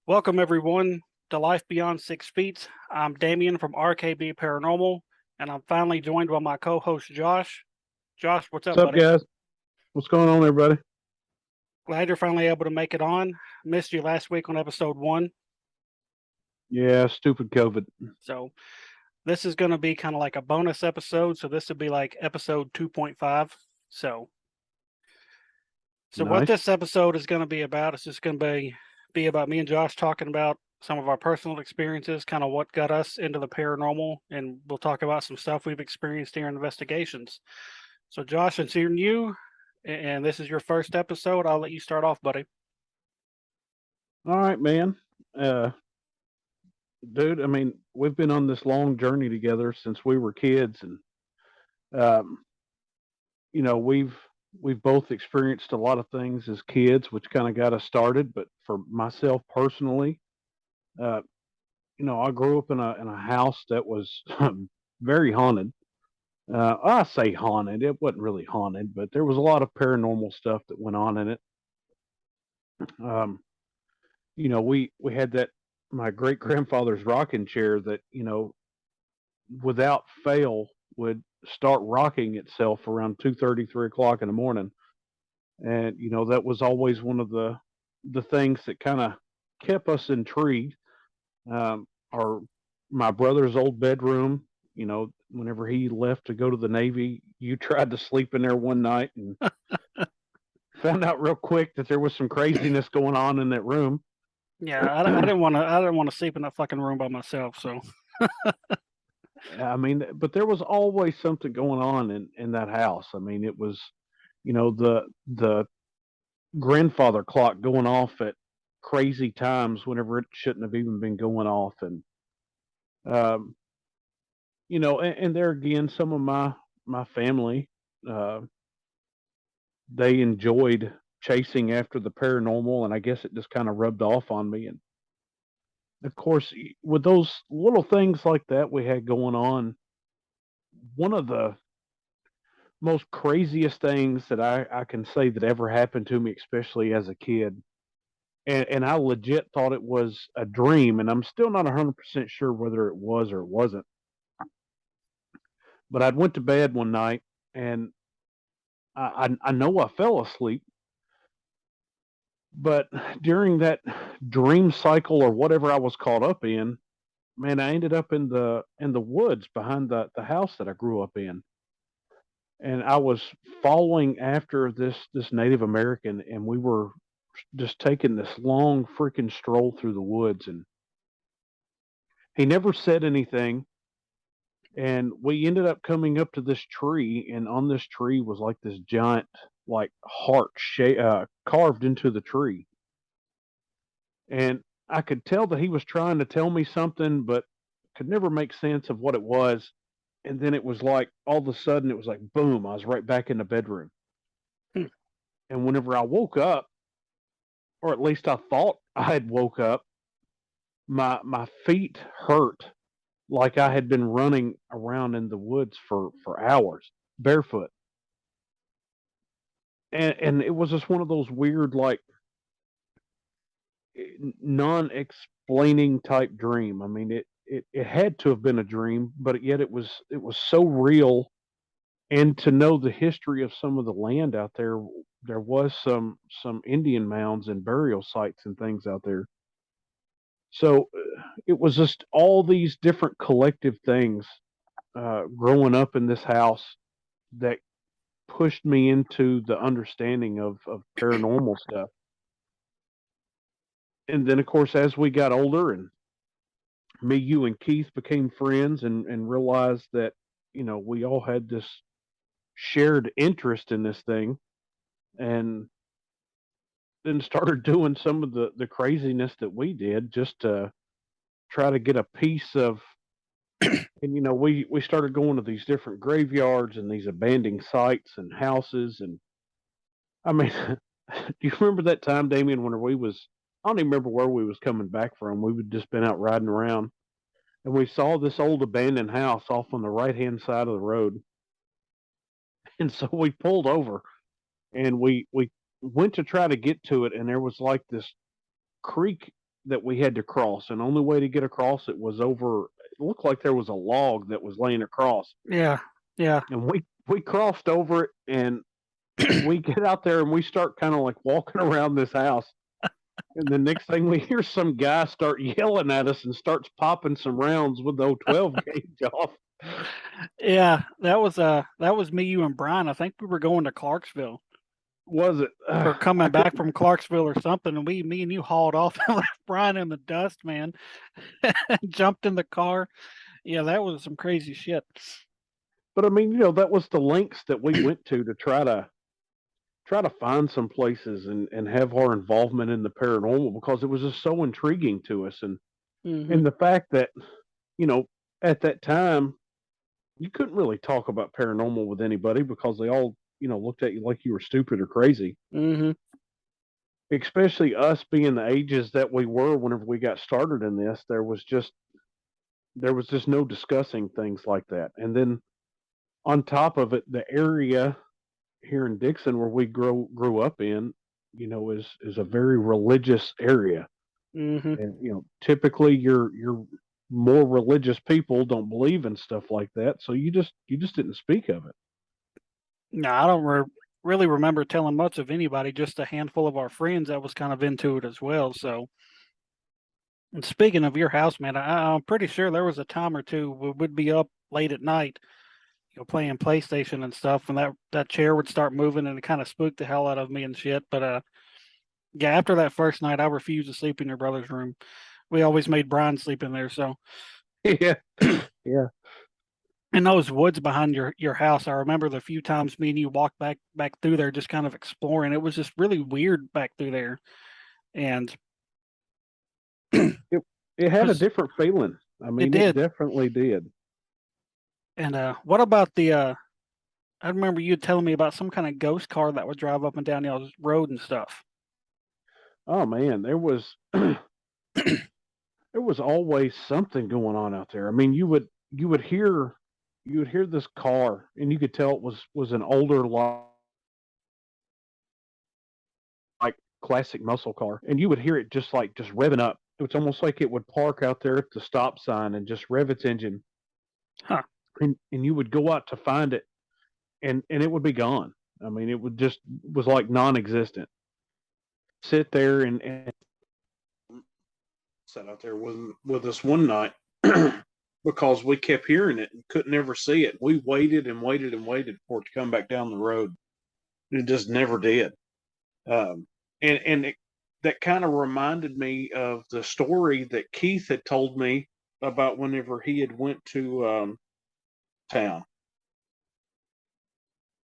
Welcome, everyone, to Life Beyond 6 Feet. I'm Damion from RKB Paranormal, and I'm finally joined by my co host, Josh. Josh, what's up, What's up, buddy? guys? What's going on, everybody? Glad you're finally able to make it on. Missed you last week on episode 1. Yeah, stupid COVID. So, this is going to be kind of like a bonus episode. So, this would be like episode 2.5. So what Nice. this episode is going to be about is just going to be about me and Josh talking about some of our personal experiences, kind of what got us into the paranormal, and we'll talk about some stuff we've experienced during investigations. So, Josh, since you're new and this is your first episode, I'll let you start off, buddy. All right, man. Uh, Dude, I mean, we've been on this long journey together since we were kids, and um, we've both experienced a lot of things as kids, which kind of got us started. But for myself personally, uh, I grew up in a house that was very haunted. I say haunted; it wasn't really haunted, but there was a lot of paranormal stuff that went on in it. Um, we had that my great grandfather's rocking chair that without fail would start rocking itself around 2:30, 3 o'clock in the morning, and that was always one of the things that kind of kept us intrigued. Our My brother's old bedroom, whenever he left to go to the Navy, you tried to sleep in there one night and found out real quick that there was some craziness going on in that room. Yeah, I didn't want to. I didn't want to sleep in that fucking room by myself. So, I mean, but there was always something going on in that house. I mean, it was, the grandfather clock going off at crazy times whenever it shouldn't have even been going off, and um, and there again, some of my family, uh, they enjoyed chasing after the paranormal, and I guess it just kind of rubbed off on me. And of course, with those little things like that we had going on, one of the most craziest things that I can say that ever happened to me, especially as a kid. And I legit thought it was a dream, and I'm still not 100% sure whether it was or it wasn't. But I'd went to bed one night, and I know I fell asleep, but during that dream cycle or whatever I was caught up in, man, I ended up in the woods behind the house that I grew up in, and I was following after this Native American, and we were just taking this long freaking stroll through the woods, and he never said anything. And we ended up coming up to this tree, and on this tree was like this giant, like heart carved into the tree. And I could tell that he was trying to tell me something, but could never make sense of what it was. And then it was like all of a sudden, it was like boom! I was right back in the bedroom. hmm, And whenever I woke up, or at least I thought I had woke up, my feet hurt like I had been running around in the woods for hours barefoot. And it was just one of those weird, like, non-explaining type dream. I mean, it had to have been a dream, but yet it was so real. And to know the history of some of the land out there, there was some Indian mounds and burial sites and things out there. So it was just all these different collective things growing up in this house that pushed me into the understanding of paranormal stuff. And then, of course, as we got older, and me, you, and Keith became friends, and realized that we all had this shared interest in this thing, and then started doing some of the craziness that we did just to try to get a piece of. And we started going to these different graveyards and these abandoned sites and houses. And I mean, do you remember that time, Damien, when we was, I don't even remember where we was coming back from. We would just been out riding around, and we saw this old abandoned house off on the right hand side of the road. And so we pulled over, and we went to try to get to it, and there was like this creek that we had to cross, and the only way to get across it was over. It looked like there was a log that was laying across, Yeah. Yeah. and we crossed over it, and we get out there and we start kind of like walking around this house. And the next thing we hear some guy start yelling at us and starts popping some rounds with the old 12 gauge off. Yeah. That was me, you, and Brian. I think we were going to Clarksville Was it? or I coming back couldn't. from Clarksville or something, and me and you hauled off and left Brian in the dust, man. Jumped in the car. Yeah, that was some crazy shit. But I mean, that was the lengths that we went to try to find some places and have our involvement in the paranormal because it was just so intriguing to us, Mhm. and the fact that you know at that time you couldn't really talk about paranormal with anybody because they all looked at you like you were stupid or crazy, Mhm. especially us being the ages that we were whenever we got started in this. There was just no discussing things like that. And then on top of it, the area here in Dixon where we grew up in, is a very religious area. Mhm. And typically your more religious people don't believe in stuff like that, so you just didn't speak of it. No, I don't really remember telling much of anybody, just a handful of our friends that was kind of into it as well. So, and speaking of your house, man, I'm pretty sure there was a time or two we would be up late at night, playing PlayStation and stuff, and that chair would start moving, and it kind of spooked the hell out of me and shit. But yeah, after that first night, I refused to sleep in your brother's room. We always made Brian sleep in there. So, Yeah, yeah. in those woods behind your house, I remember the few times me and you walked back through there, just kind of exploring. It was just really weird back through there, and It had a was different feeling. I it mean, it did. definitely did. And what about the? I remember you telling me about some kind of ghost car that would drive up and down y'all's road and stuff. Oh man, there was always something going on out there. I mean, you would hear this car, and you could tell it was an older like classic muscle car, and you would hear it just revving up. It's almost like it would park out there at the stop sign and just rev its engine, Huh. and you would go out to find it, and it would be gone. I mean, it would just was like non-existent. Sit there and sat out there with us one night because we kept hearing it and couldn't ever see it. We waited and waited and waited for it to come back down the road. It just never did. Um, and that kind of reminded me of the story that Keith had told me about whenever he had went to town.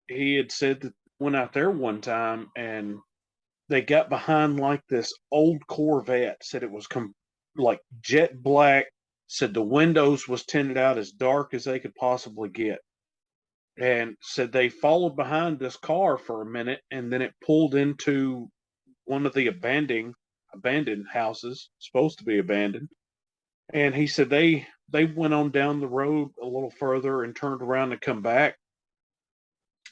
He had said that went out there one time and they got behind like this old Corvette. Said it was like jet black. Said the windows was tinted out as dark as they could possibly get, and said they followed behind this car for a minute, and then it pulled into one of the abandoned houses, supposed to be abandoned. And he said they went on down the road a little further and turned around and come back.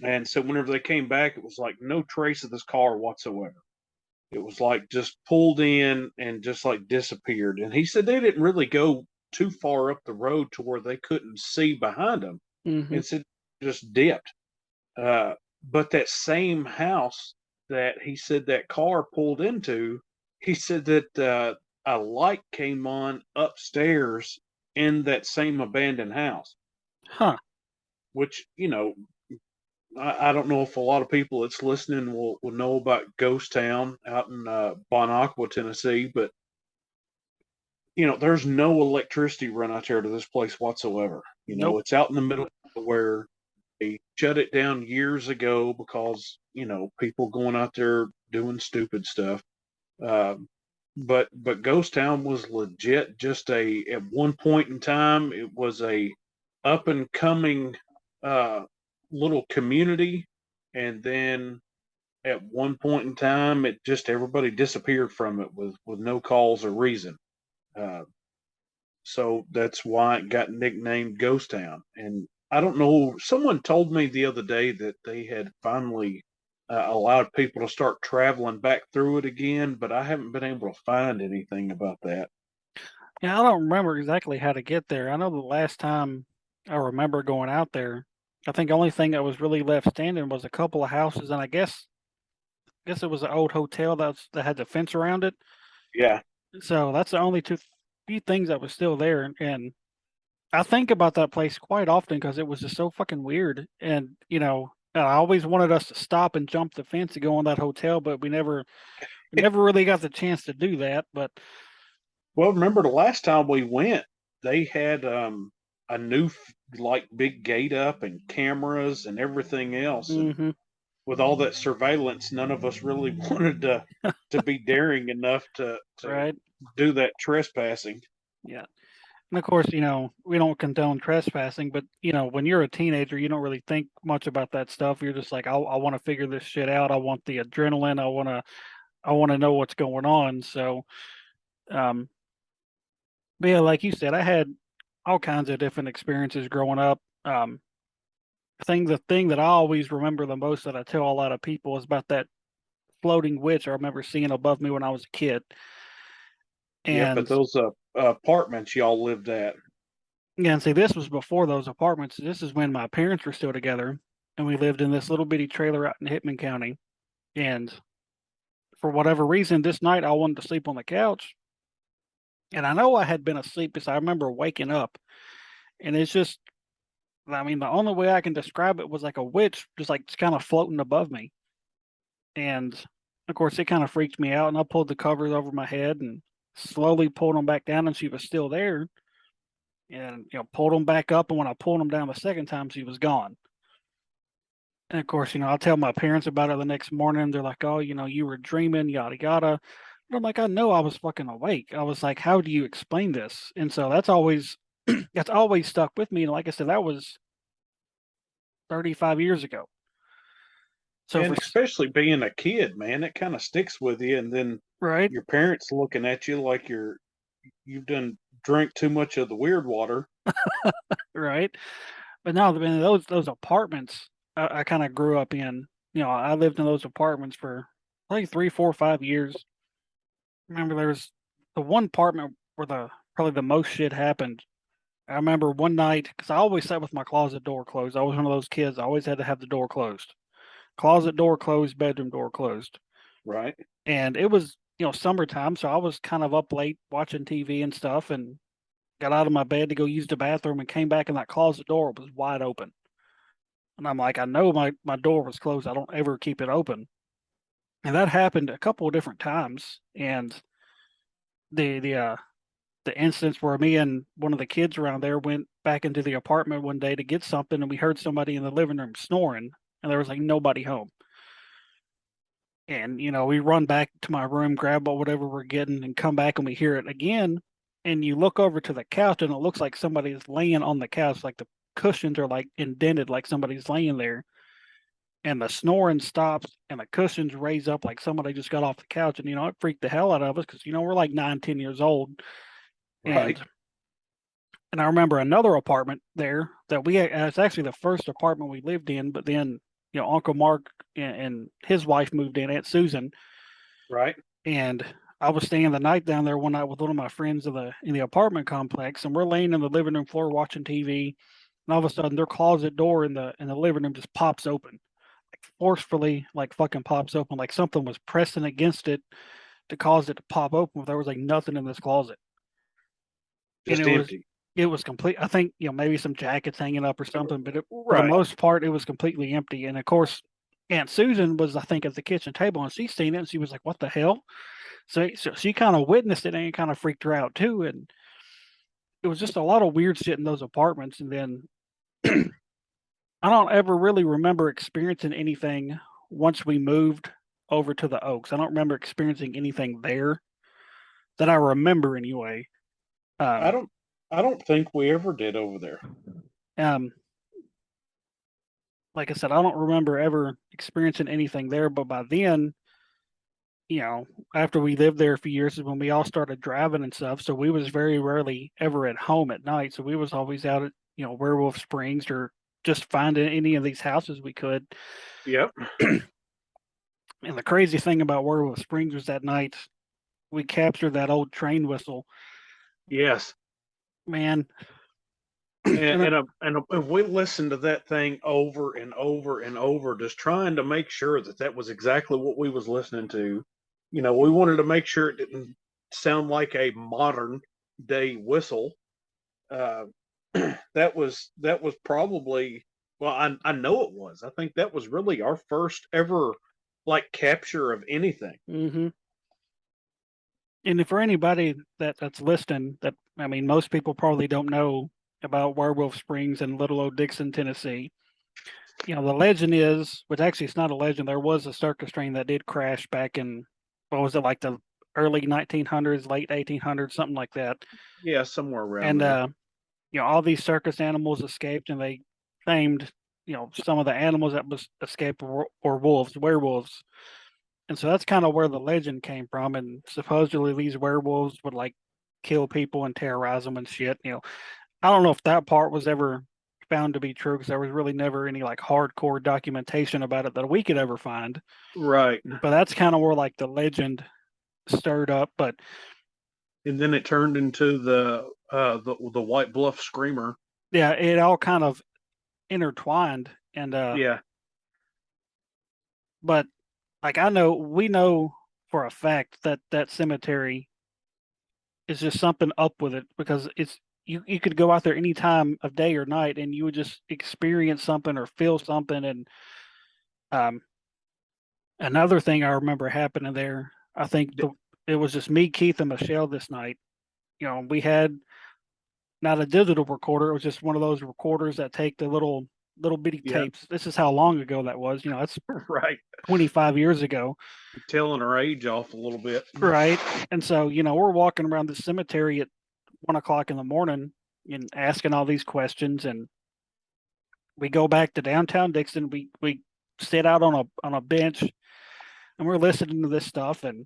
And so whenever they came back, it was like no trace of this car whatsoever. It was like just pulled in and just like disappeared. And he said they didn't really go too far up the road to where they couldn't see behind them, Hmm. and said just dipped. Uh, but that same house that he said that car pulled into, he said that a light came on upstairs in that same abandoned house, Huh. which, I don't know if a lot of people that's listening will know about Ghost Town out in Bon Aqua, Tennessee, but there's no electricity run out there to this place whatsoever. Nope. It's out in the middle where they shut it down years ago because people going out there doing stupid stuff. Um, but Ghost Town was legit. Just at one point in time, it was a up and coming uh, little community, and then at one point in time, it just everybody disappeared from it with no cause or reason. Uh, so that's why it got nicknamed Ghost Town. And I don't know, someone told me the other day that they had finally allowed people to start traveling back through it again, but I haven't been able to find anything about that. Yeah, I don't remember exactly how to get there. I know the last time I remember going out there, I think the only thing that was really left standing was a couple of houses, and I guess it was an old hotel that had the fence around it. Yeah. So that's the only few things that was still there, and I think about that place quite often because it was just so fucking weird. And I always wanted us to stop and jump the fence to go in that hotel, but we never really got the chance to do that. But Well, remember the last time we went, they had a new like big gate up and cameras and everything else, and hmm with all that surveillance, none of us really wanted to be daring enough to right, do that trespassing. yeah. And of course, we don't condone trespassing, but when you're a teenager, you don't really think much about that stuff. You're just like, I want to figure this shit out. I want the adrenaline. I want to know what's going on. So, um, but yeah, like you said, I had all kinds of different experiences growing up. The thing that I always remember the most that I tell a lot of people is about that floating witch I remember seeing above me when I was a kid. Yep, at And those apartments y'all lived at. yeah, and see, this was before those apartments. This is when my parents were still together, and we lived in this little bitty trailer out in Hitman County. And for whatever reason, this night I wanted to sleep on the couch, and I know I had been asleep because I remember waking up, and it's just, I mean, the only way I can describe it was like a witch just like kind of floating above me. And of course, it kind of freaked me out, and I pulled the covers over my head and slowly pulled them back down, and she was still there. And pulled them back up, and when I pulled them down the second time, she was gone. And of course, I'll tell my parents about it the next morning. They're like, "Oh, you were dreaming, yada yada." But I'm like, "I know I was fucking awake." I was like, "How do you explain this?" And so that's always that's always stuck with me. And like I said, that was 35 years ago. So And especially being a kid, man, it kind of sticks with you. And then right, your parents looking at you like you've done drink too much of the weird water. right. But no, I mean, those apartments I kind of grew up in. I lived in those apartments for like 3, 4, 5 years. Remember, there was the one apartment where the probably the most shit happened. I remember one night because I always sat with my closet door closed. I was one of those kids. I always had to have the door closed. Closet door closed, bedroom door closed. Right. And it was, summertime, so I was kind of up late watching TV and stuff and got out of my bed to go use the bathroom and came back and that closet door was wide open. And I'm like, I know my door was closed. I don't ever keep it open. And that happened a couple of different times. And the instance where me and one of the kids around there went back into the apartment one day to get something and we heard somebody in the living room snoring and there was like nobody home. And we run back to my room, grab whatever we're getting, and come back and we hear it again. And you look over to the couch and it looks like somebody's laying on the couch, like the cushions are like indented, like somebody's laying there. And the snoring stops and the cushions raise up like somebody just got off the couch. And it freaked the hell out of us because we're like 9, 10 years old. Right. And I remember another apartment there that it's actually the first apartment we lived in, but then, Uncle Mark and his wife moved in, Aunt Susan, Right. and I was staying the night down there one night with one of my friends in the apartment complex, and we're laying in the living room floor watching TV, and all of a sudden their closet door in the living room just pops open, like forcefully, like fucking pops open, like something was pressing against it to cause it to pop open. There was like nothing in this closet, and Just empty. it was complete. I think maybe some jackets hanging up or something, but for the Right. most part, it was completely empty. And of course, Aunt Susan was, I think, at the kitchen table, and she seen it, and she was like, "What the hell?" So she kind of witnessed it, and it kind of freaked her out too. And it was just a lot of weird shit in those apartments. And then I don't ever really remember experiencing anything once we moved over to the Oaks. I don't remember experiencing anything there that I remember anyway. I Um, don't I don't think we ever did over there. um, like I said, I don't remember ever experiencing anything there, but by then, after we lived there a few years is when we all started driving and stuff. So we was very rarely ever at home at night. So we was always out at, Werewolf Springs or just finding any of these houses we could. Yep. And the crazy thing about Werewolf Springs was that night we captured that old train whistle. Yes. Man, And and it, and we listened to that thing over and over and over, just trying to make sure that that was exactly what we was listening to. You know, we wanted to make sure it didn't sound like a modern day whistle. Uh, that was probably, well, I know it was. I think that was really our first ever like capture of anything. mhm. And for anybody that's listening, that I mean, most people probably don't know about Werewolf Springs in Little Old Dixon, Tennessee. You know, the legend is, which actually it's not a legend. There was a circus train that did crash back in, what was it, like the early 1900s, late 1800s, something like that. Yeah, somewhere around And there. you know, all these circus animals escaped, and they claimed, you know, some of the animals that was escaped were wolves, werewolves. And so that's kind of where the legend came from. And supposedly these werewolves would like kill people and terrorize them and shit. You know, I don't know if that part was ever found to be true because there was really never any like hardcore documentation about it that we could ever find. Right. But that's kind of where like the legend stirred up. But And then it turned into the White Bluff Screamer. yeah, it all kind of intertwined. And Yeah. but like I know we know for a fact that that cemetery is just something up with it because it's you could go out there any time of day or night and you would just experience something or feel something. And um another thing I remember happening there, I think it was just me, Keith, and Michelle this night. You know, we had not a digital recorder, it was just one of those recorders that take the little bitty Yeah. tapes. This is how long ago that was. You know, that's Right. 25 years ago. Telling our age off a little bit. Right. And so, you know, we're walking around the cemetery at 1 o'clock in the morning and asking all these questions. And we go back to downtown Dixon. We sit out on a bench and we're listening to this stuff. And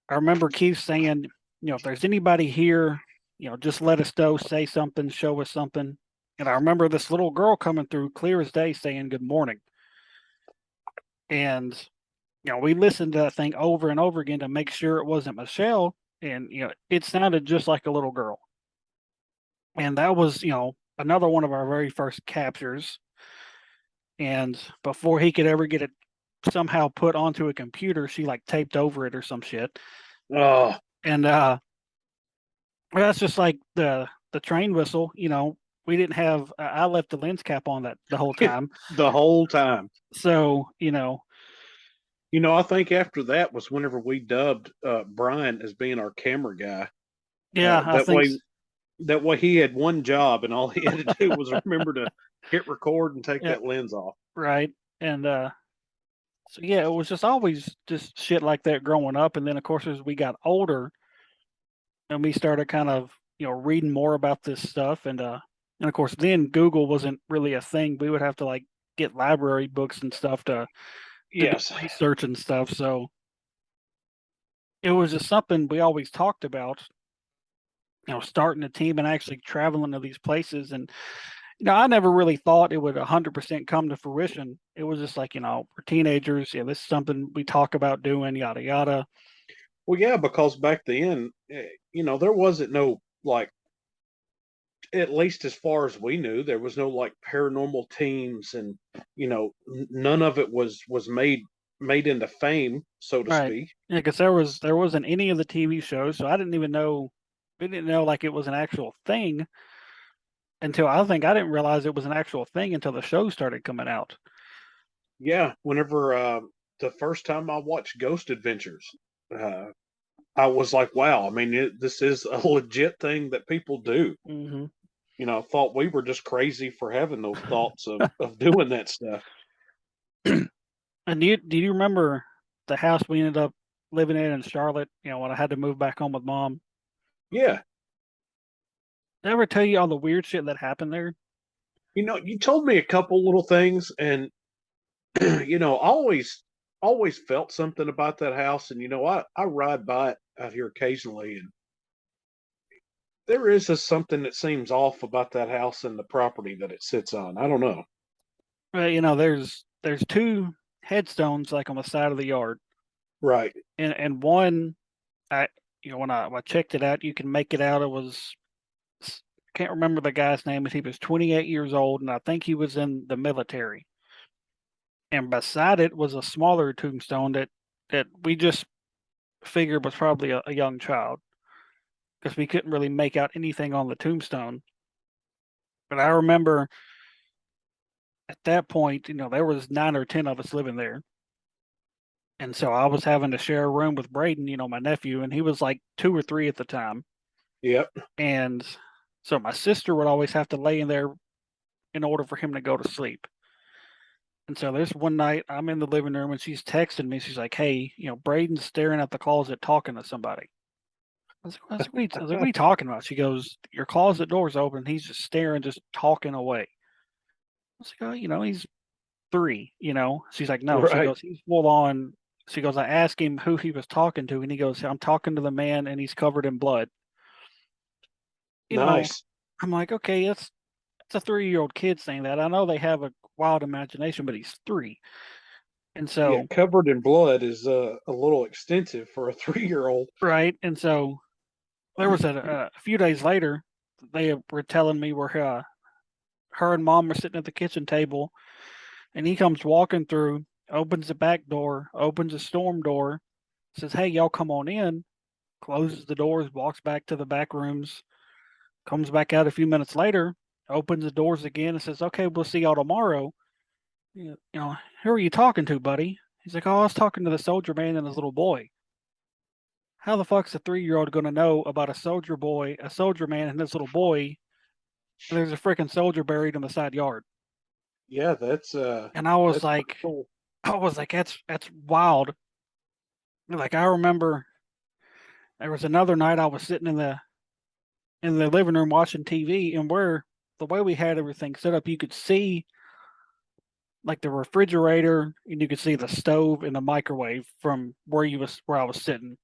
I remember Keith saying, you know, if there's anybody here, you know, just let us know, say something, show us something. And I remember this little girl coming through clear as day saying good morning. And, you know, we listened to that thing over and over again to make sure it wasn't Michelle. And, you know, it sounded just like a little girl. And that was, you know, another one of our very first captures. And before he could ever get it somehow put onto a computer, she like taped over it or some shit. Oh, And that's just like the train whistle. You know, we didn't have. I left the lens cap on that the whole time. the whole time. So you know, You know, I think after that was whenever we dubbed Brian as being our camera guy. yeah, I That think way, that way he had one job, and all he had to do was remember to hit record and take yeah, that lens off. right. And so yeah, it was just always just shit like that growing up. And then of course as we got older and we started kind of reading more about this stuff, and of course then Google wasn't really a thing. We would have to like get library books and stuff to do Yes. research and stuff. So it was just something we always talked about, starting a team and actually traveling to these places. And, I never really thought it would 100% come to fruition. It was just like, we're teenagers. Yeah, this is something we talk about doing, yada, yada. Well, yeah, because back then, there wasn't no like, at least as far as we knew, there was no like paranormal teams, and none of it was made into fame, so to Right. speak. Yeah, because there wasn't any of the TV shows, so I didn't even know. We didn't know like it was an actual thing until I think I didn't realize it was an actual thing until the show started coming out. Yeah, whenever the first time I watched Ghost Adventures, uh, I was like, wow. I mean, this is a legit thing that people do. Hmm. I thought we were just crazy for having those thoughts of doing that stuff. And do you remember the house we ended up living in Charlotte? When I had to move back home with mom. Yeah, Did I ever tell you all the weird shit that happened there? you told me a couple little things, and always felt something about that house. And I ride by it out here occasionally, and there is just something that seems off about that house and the property that it sits on. I don't know. There's two. headstones like on the side of the yard. Right. And one, I when I checked it out, you can make it out. It was, can't remember the guy's name, but he was 28 years old, and I think he was in the military. And beside it was a smaller tombstone that we just figured was probably a young child because we couldn't really make out anything on the tombstone. But I remember at that point, there was 9 or 10 of us living there. And so I was having to share a room with Braden, my nephew, and he was like 2 or 3 at the time. Yep. And so my sister would always have to lay in there in order for him to go to sleep. And so there's one night I'm in the living room and she's texting me. She's like, "Hey, Braden's staring at the closet talking to somebody." I was like, what are you talking about? She goes, "Your closet door's open. He's just staring, just talking away." I was like, "Oh, he's 3, She's like, "No." She Right. goes, "He's full on." She goes, "I asked him who he was talking to, and he goes, I'm talking to the man, and he's covered in blood." You know, Nice. I'm like, okay, it's a 3-year-old kid saying that. I know they have a wild imagination, but he's 3. And Yeah, so, covered in blood is a little extensive for a 3-year-old. right. And so there was a few days later, they were telling me where her and mom were sitting at the kitchen table, and he comes walking through, opens the back door, opens the storm door, says, "Hey, y'all come on in," closes the doors, walks back to the back rooms, comes back out a few minutes later, opens the doors again, and says, "Okay, we'll see y'all tomorrow." Who are you talking to, buddy? He's like, "Oh, I was talking to the soldier man and his little boy." How the fuck's a 3-year-old going to know about a soldier boy, a soldier man, and his little boy? And there's a freaking soldier buried in the side yard. Yeah, that's And I was that's pretty like, cool. that's wild. Like I remember there was another night I was sitting in the living room watching TV, and where the way we had everything set up, you could see like the refrigerator, and you could see the stove and the microwave from where I was sitting.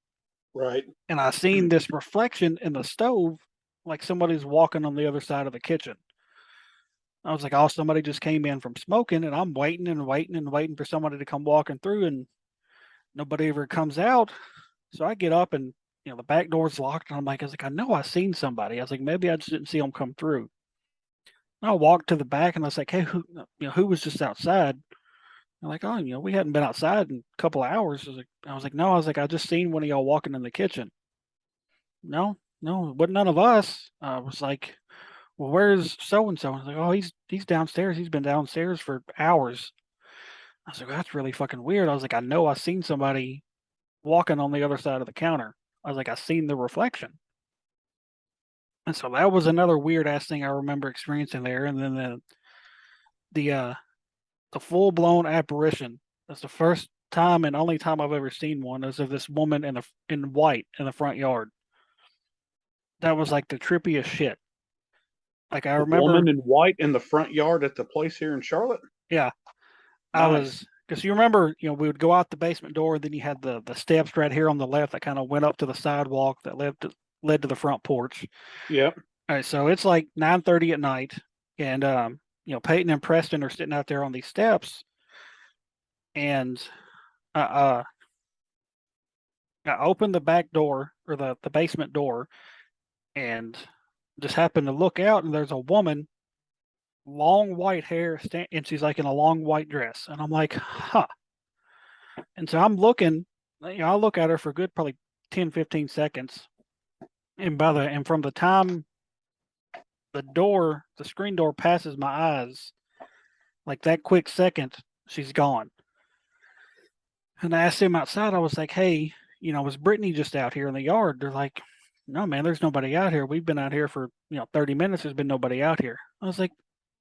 Right. And I seen this reflection in the stove, like somebody's walking on the other side of the kitchen. I was like, "Oh, somebody just came in from smoking," and I'm waiting and waiting and waiting for somebody to come walking through, and nobody ever comes out. So I get up and the back door's locked, and I know I seen somebody. I was like, maybe I just didn't see them come through. And I walked to the back, and I was like, "Hey, who was just outside?" They're like, "Oh, we hadn't been outside in a couple of hours." I was like, "No," I just seen one of y'all walking in the kitchen. No, no, it wasn't none of us. I was like, "Well, where's so and so?" I was like, "Oh, he's downstairs. He's been downstairs for hours." I was like, "Well, that's really fucking weird." I was like, "I know I seen somebody walking on the other side of the counter." I was like, "I seen the reflection." And so that was another weird ass thing I remember experiencing there. And then the uh the full blown apparition. That's the first time and only time I've ever seen one is of this woman in white in the front yard. That was like the trippiest shit. Like I A remember, woman in white in the front yard at the place here in Charlotte. yeah, I Nice. was because you remember, we would go out the basement door, and then you had the steps right here on the left that kind of went up to the sidewalk that led to the front porch. Yep. All right, so it's like 9:30 at night, and Peyton and Preston are sitting out there on these steps, and uh, uh I opened the back door or the basement door, and just happened to look out, and there's a woman, long white hair, and she's like in a long white dress, and I'm like, huh. And so I'm looking, I look at her for a good probably 10, 15 seconds, and from the time the screen door passes my eyes, like that quick second, she's gone. And I asked him outside, I was like, "Hey, was Brittany just out here in the yard?" They're like, "No, man, there's nobody out here. We've been out here for, 30 minutes. There's been nobody out here." I was like,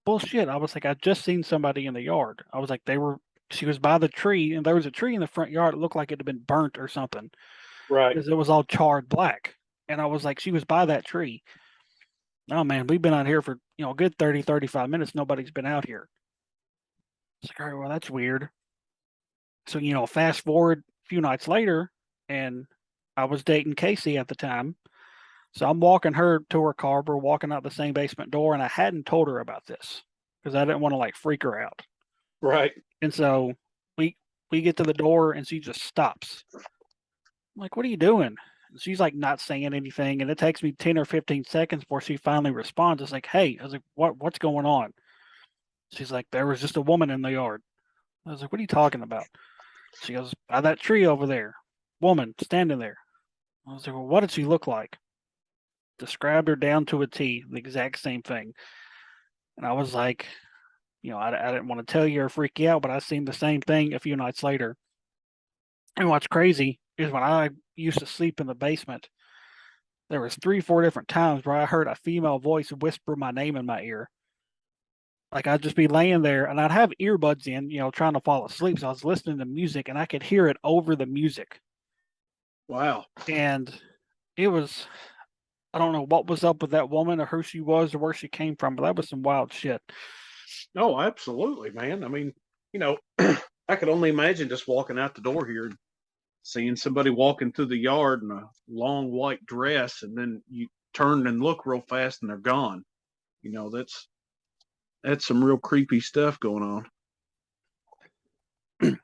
"Bullshit." I was like, "I just seen somebody in the yard." I was like, she was by the tree, and there was a tree in the front yard. It looked like it had been burnt or something Right. because it was all charred black. And I was like, she was by that tree. "No, man, we've been out here for, a good 30, 35 minutes. Nobody's been out here." It's like, all right, well, that's weird. So, fast forward a few nights later, and I was dating Casey at the time. So I'm walking her to her car. We're walking out the same basement door, and I hadn't told her about this because I didn't want to like freak her out. Right. And so We get to the door and she just stops. I'm like, what are you doing? And she's like not saying anything. And it takes me 10 or 15 seconds before she finally responds. It's like, hey, I was like, what's going on? She's like, there was just a woman in the yard. I was like, what are you talking about? She goes, by that tree over there. Woman standing there. I was like, well, what did she look like? Described her down to a T, the exact same thing. And I was like, I didn't want to tell you or freak you out, but I seen the same thing a few nights later. And what's crazy is when I used to sleep in the basement, there was 3, 4 different times where I heard a female voice whisper my name in my ear. Like I'd just be laying there and I'd have earbuds in, trying to fall asleep. So I was listening to music and I could hear it over the music. Wow. And it was, I don't know what was up with that woman or who she was or where she came from, but that was some wild shit. Oh, absolutely, man. I mean, I could only imagine just walking out the door here and seeing somebody walking through the yard in a long white dress, and then you turn and look real fast and they're gone. That's some real creepy stuff going on.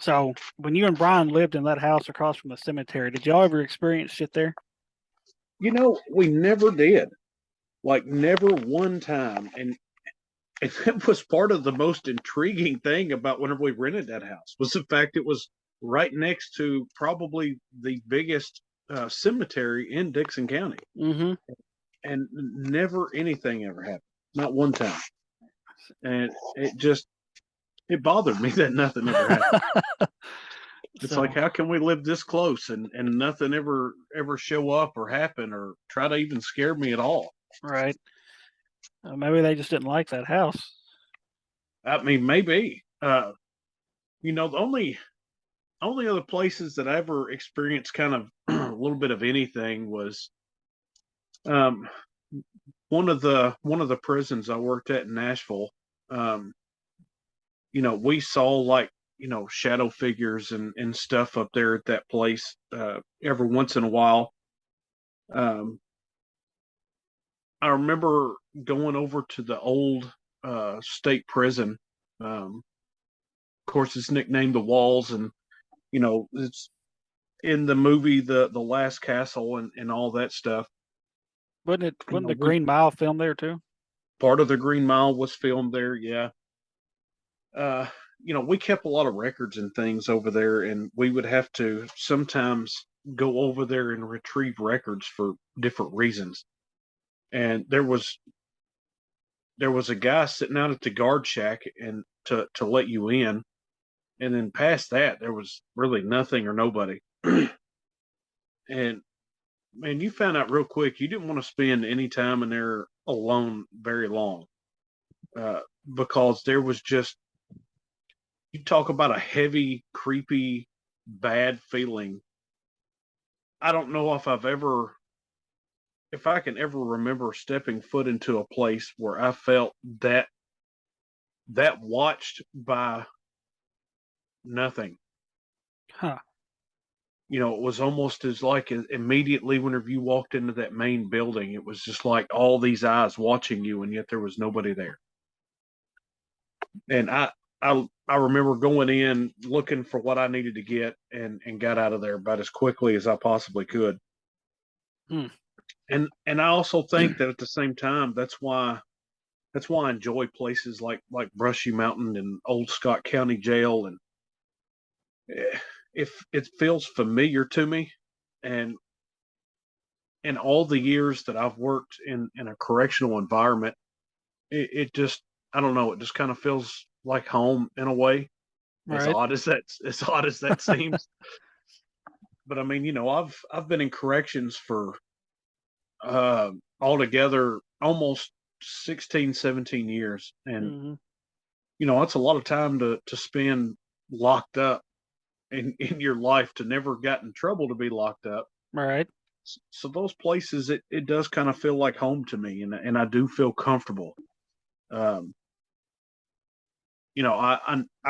So when you and Brian lived in that house across from the cemetery, did y'all ever experience shit there? We never did. Like never one time. And that was part of the most intriguing thing about whenever we rented that house was the fact it was right next to probably the biggest cemetery in Dixon County. Mm-hmm. And never anything ever happened. Not one time. And it bothered me that nothing ever happened. It's like, how can we live this close and nothing ever show up or happen or try to even scare me at all? Right. Maybe they just didn't like that house. I mean, maybe. The only other places that I ever experienced kind of a little bit of anything was one of the prisons I worked at in Nashville. We saw like shadow figures and stuff up there at that place every once in a while. I remember going over to the old state prison. Of course, it's nicknamed the Walls, and it's in the movie the Last Castle and all that stuff. Wasn't the Green Mile filmed there too? Part of the Green Mile was filmed there, yeah. We kept a lot of records and things over there, and we would have to sometimes go over there and retrieve records for different reasons. And there was a guy sitting out at the guard shack and to let you in, and then past that there was really nothing or nobody. And man, you found out real quick you didn't want to spend any time in there alone very long, because there was just, you talk about a heavy, creepy, bad feeling. I don't know if I can ever remember stepping foot into a place where I felt that watched by nothing. Huh. It was almost as like immediately whenever you walked into that main building, it was just like all these eyes watching you, and yet there was nobody there. And I remember going in looking for what I needed to get and got out of there about as quickly as I possibly could. Hmm. And I also think that at the same time, that's why I enjoy places like Brushy Mountain and Old Scott County Jail, and if it feels familiar to me, and in all the years that I've worked in a correctional environment, it just, I don't know, it just kind of feels like home in a way. As Right. odd as that seems. But I mean, I've been in corrections for altogether almost 16, 17 years. And Mm-hmm. that's a lot of time to spend locked up in your life, to never get in trouble to be locked up. Right. So those places, it does kind of feel like home to me, and I do feel comfortable. I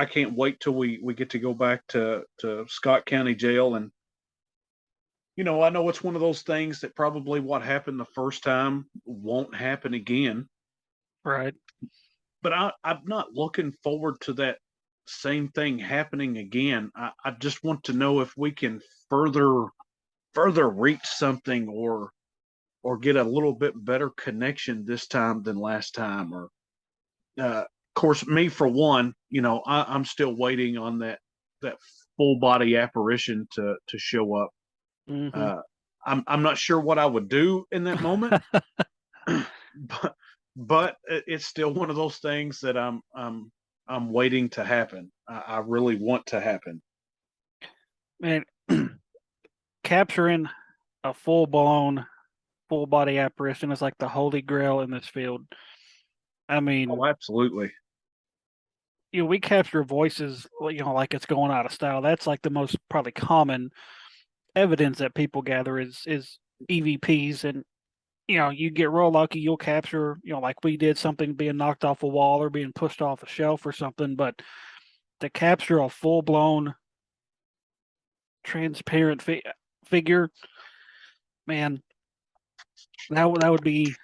can't wait till we get to go back to Scott County Jail. And I know it's one of those things that probably what happened the first time won't happen again. Right. But I'm not looking forward to that same thing happening again. I just want to know if we can further reach something, or get a little bit better connection this time than last time. Or of course, me for one, I'm still waiting on that full body apparition to show up. Hmm. Uh, I'm not sure what I would do in that moment, but it's still one of those things that I'm waiting to happen. I really want to happen. Man, capturing a full blown, full body apparition is like the holy grail in this field. I Oh, mean, absolutely. we capture voices, like it's going out of style. That's like the most probably common evidence that people gather is EVPs, and you get real lucky, you'll capture, like we did, something being knocked off a wall or being pushed off a shelf or something. But to capture a full blown transparent figure, man, that would be.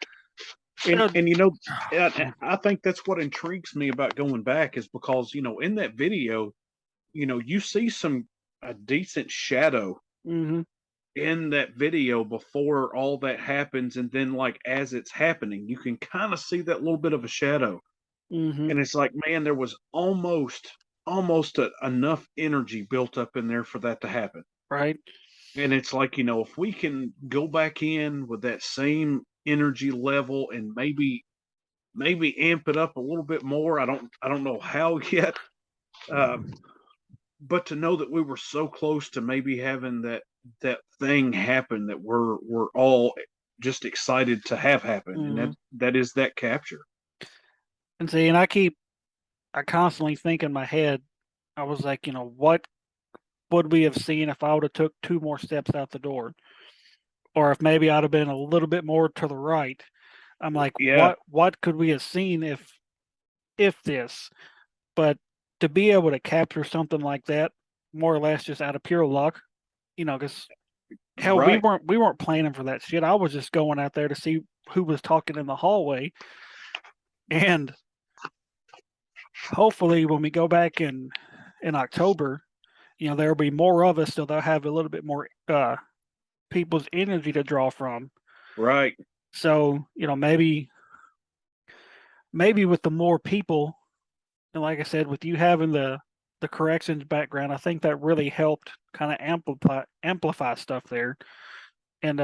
And uh, I think that's what intrigues me about going back, is because in that video, you see a decent shadow mhm, in that video before all that happens, and then like as it's happening, you can kind of see that little bit of a shadow, mhm, and it's like, man, there was almost enough energy built up in there for that to happen. right. And it's like, if we can go back in with that same energy level and maybe amp it up a little bit more. I don't know how yet, um, but to know that we were so close to maybe having that thing happen that we're all just excited to have happen, and that Mhm. that is that capture. And see, and I constantly think in my head, I was like, what would we have seen if I would have took two more steps out the door, or if maybe I'd have been a little bit more to the right. I'm like, Yeah, what could we have seen if this? But to be able to capture something like that, more or less just out of pure luck, because hell, we right, weren't planning for that shit. I was just going out there to see who was talking in the hallway, and hopefully when we go back in October, there'll be more of us, so they'll have a little bit more people's energy to draw from. right. So, maybe with the more people, and like I said, with you having the corrections background, I think that really helped kind of amplify stuff there. And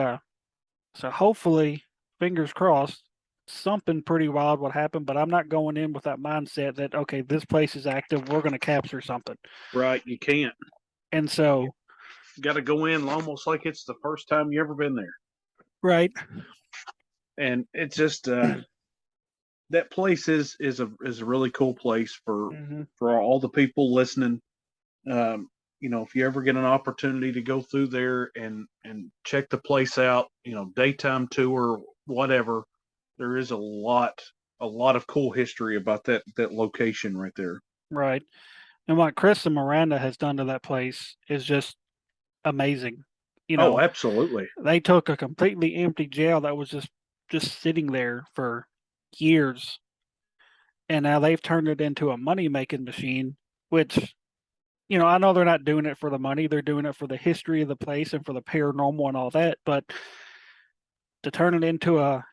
so hopefully, fingers crossed, something pretty wild would happen. But I'm not going in with that mindset that, okay, this place is active, we're going to capture something. Right, you can't. And so, Got to go in almost like it's the first time you ever been there, right. and it's just that place is a really cool place Hmm. for all the people listening. If you ever get an opportunity to go through there and check the place out, daytime tour, whatever, there is a lot of cool history about that location right there. Right. And what Chris and Miranda has done to that place is just amazing. You Oh, know, absolutely. they took a completely empty jail that was just sitting there for years, and now they've turned it into a money making machine, which, I know they're not doing it for the money, they're doing it for the history of the place and for the paranormal and all that, but to turn it into a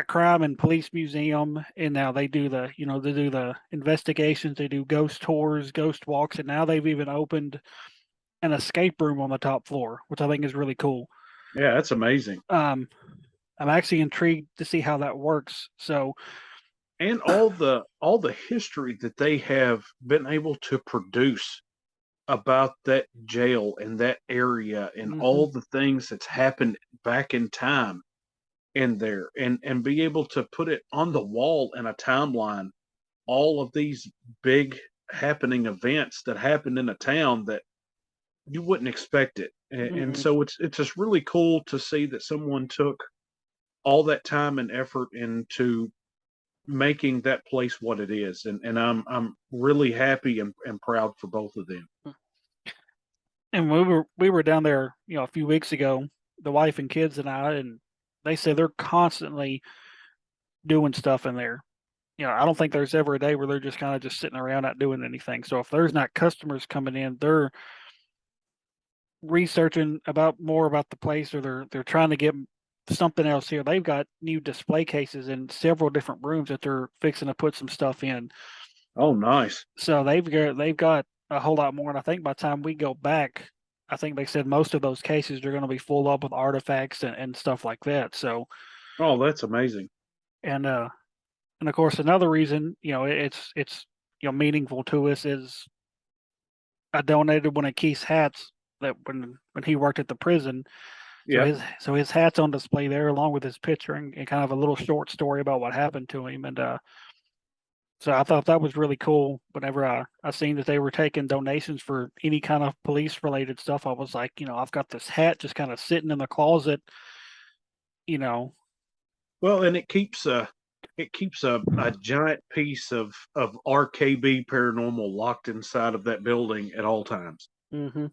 crime and police museum, and now they do the investigations, they do ghost tours, ghost walks, and now they've even opened an escape room on the top floor, which I think is really cool. Yeah, that's amazing. Um, I'm actually intrigued to see how that works. So, And all the history that they have been able to produce about that jail and that area, and mhm, all the things that's happened back in time in there, and be able to put it on the wall in a timeline, all of these big happening events that happened in a town that you wouldn't expect it. And mhm, so it's just really cool to see that someone took all that time and effort into making that place what it is. And I'm really happy and proud for both of them. and we were down there, a few weeks ago, the wife and kids and I, and they say they're constantly doing stuff in there. I don't think there's ever a day where they're just kind of just sitting around not doing anything. So if there's not customers coming in, they're researching about more about the place, or they're trying to get something else here. They've got new display cases in several different rooms that they're fixing to put some stuff in. Oh, nice. So they've got a whole lot more. And I think by the time we go back, I think they said most of those cases are going to be full up with artifacts and stuff like that. So Oh, that's amazing. and and of course another reason it's meaningful to us is I donated one of Keith's hats that when he worked at the prison. So Yeah. his hat's on display there along with his picture and kind of a little short story about what happened to him. And so I thought that was really cool. Whenever I seen that they were taking donations for any kind of police related stuff, I was like, I've got this hat just kind of sitting in the closet, you know. Well, and it keeps a giant piece of RKB Paranormal locked inside of that building at all times, Hmm.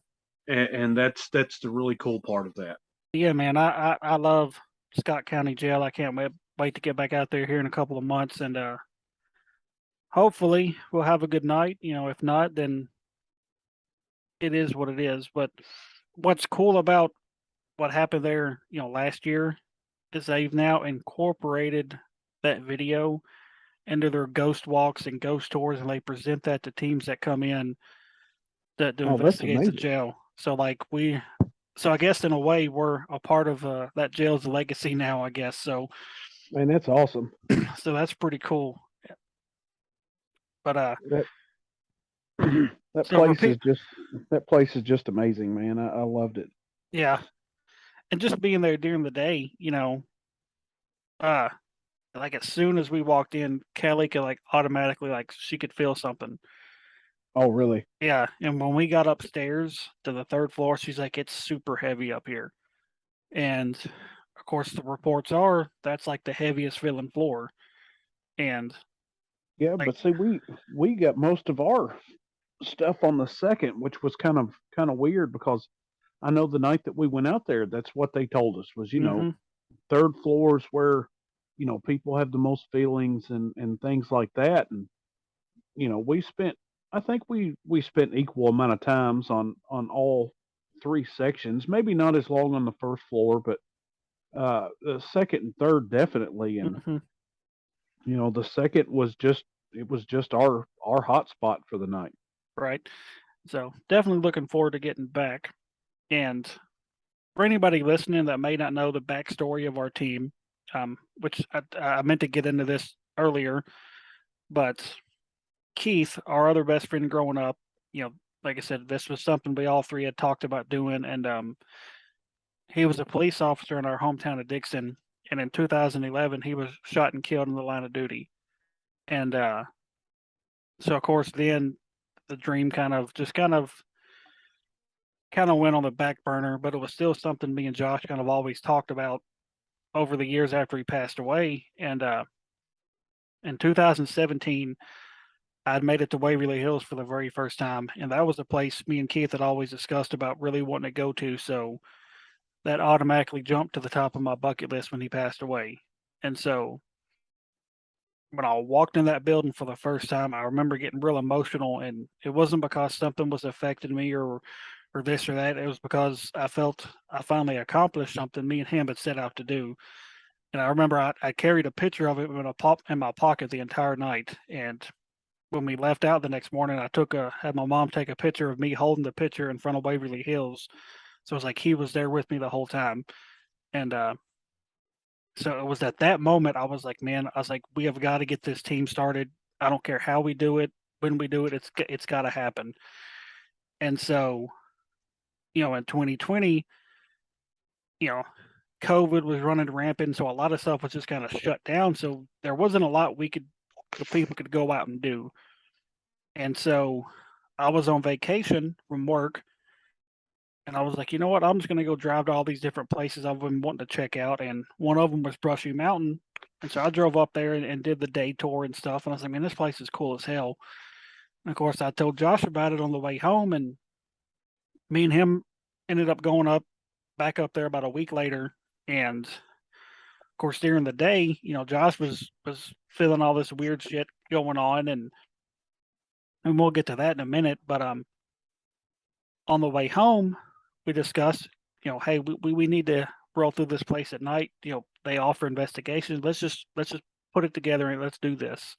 and that's the really cool part of that. Yeah, man, I love Scott County Jail. I can't wait to get back out there here in a couple of months, and hopefully we'll have a good night. If not, then it is what it is. But what's cool about what happened there, last year is they've now incorporated that video into their ghost walks and ghost tours, and they present that to teams that come in that to Oh, that's investigate the amazing. jail. So I guess in a way we're a part of that jail's legacy now. I guess so. Man, that's awesome. So that's pretty cool. But That that so for place is people, just amazing, man. I loved it. yeah, and just being there during the day, uh, like as soon as we walked in, Kelly could like automatically like she could feel something. Oh, really? Yeah, and when we got upstairs to the third floor, she's like, "It's super heavy up here." And of course, the reports are that's like the heaviest feeling floor. And Yeah, like, but see, we got most of our stuff on the second, which was kind of weird because I know the night that we went out there, that's what they told us was, hmm third floors where, people have the most feelings and things like that. And, we spent I think we spent equal amount of times on all three sections, maybe not as long on the first floor, but the second and third definitely. And, hmm the second was just our hot spot for the night. right. So definitely looking forward to getting back. And for anybody listening that may not know the backstory of our team, which I meant to get into this earlier, but Keith, our other best friend growing up, like I said, this was something we all three had talked about doing, and he was a police officer in our hometown of Dixon, and in 2011 he was shot and killed in the line of duty, and so of course then the dream kind of went on the back burner, but it was still something me and Josh kind of always talked about over the years after he passed away, and in 2017 I'd made it to Waverly Hills for the very first time, and that was a place me and Keith had always discussed about really wanting to go to. So that automatically jumped to the top of my bucket list when he passed away. And so when I walked in that building for the first time, I remember getting real emotional, and it wasn't because something was affecting me or this or that. It was because I felt I finally accomplished something me and him had set out to do. And I remember I carried a picture of it in my pocket the entire night. And when we left out the next morning, had my mom take a picture of me holding the picture in front of Waverly Hills. So it was like he was there with me the whole time. And so it was at that moment I was like, man, I was like, we have got to get this team started. I don't care how we do it, when we do it, it's got to happen. And so, in 2020, you know, COVID was running rampant, so a lot of stuff was just kind of shut down. So there wasn't a lot the people could go out and do. And so I was on vacation from work, and I was like, you know what? I'm just going to go drive to all these different places I've been wanting to check out. And one of them was Brushy Mountain. And so I drove up there and did the day tour and stuff. And I was like, man, this place is cool as hell. And of course, I told Josh about it on the way home, and me and him ended up going back up there about a week later. And course, during the day, Josh was feeling all this weird shit going on, and we'll get to that in a minute. But on the way home, we discussed, hey, we need to roll through this place at night. They offer investigations. Let's just put it together and let's do this.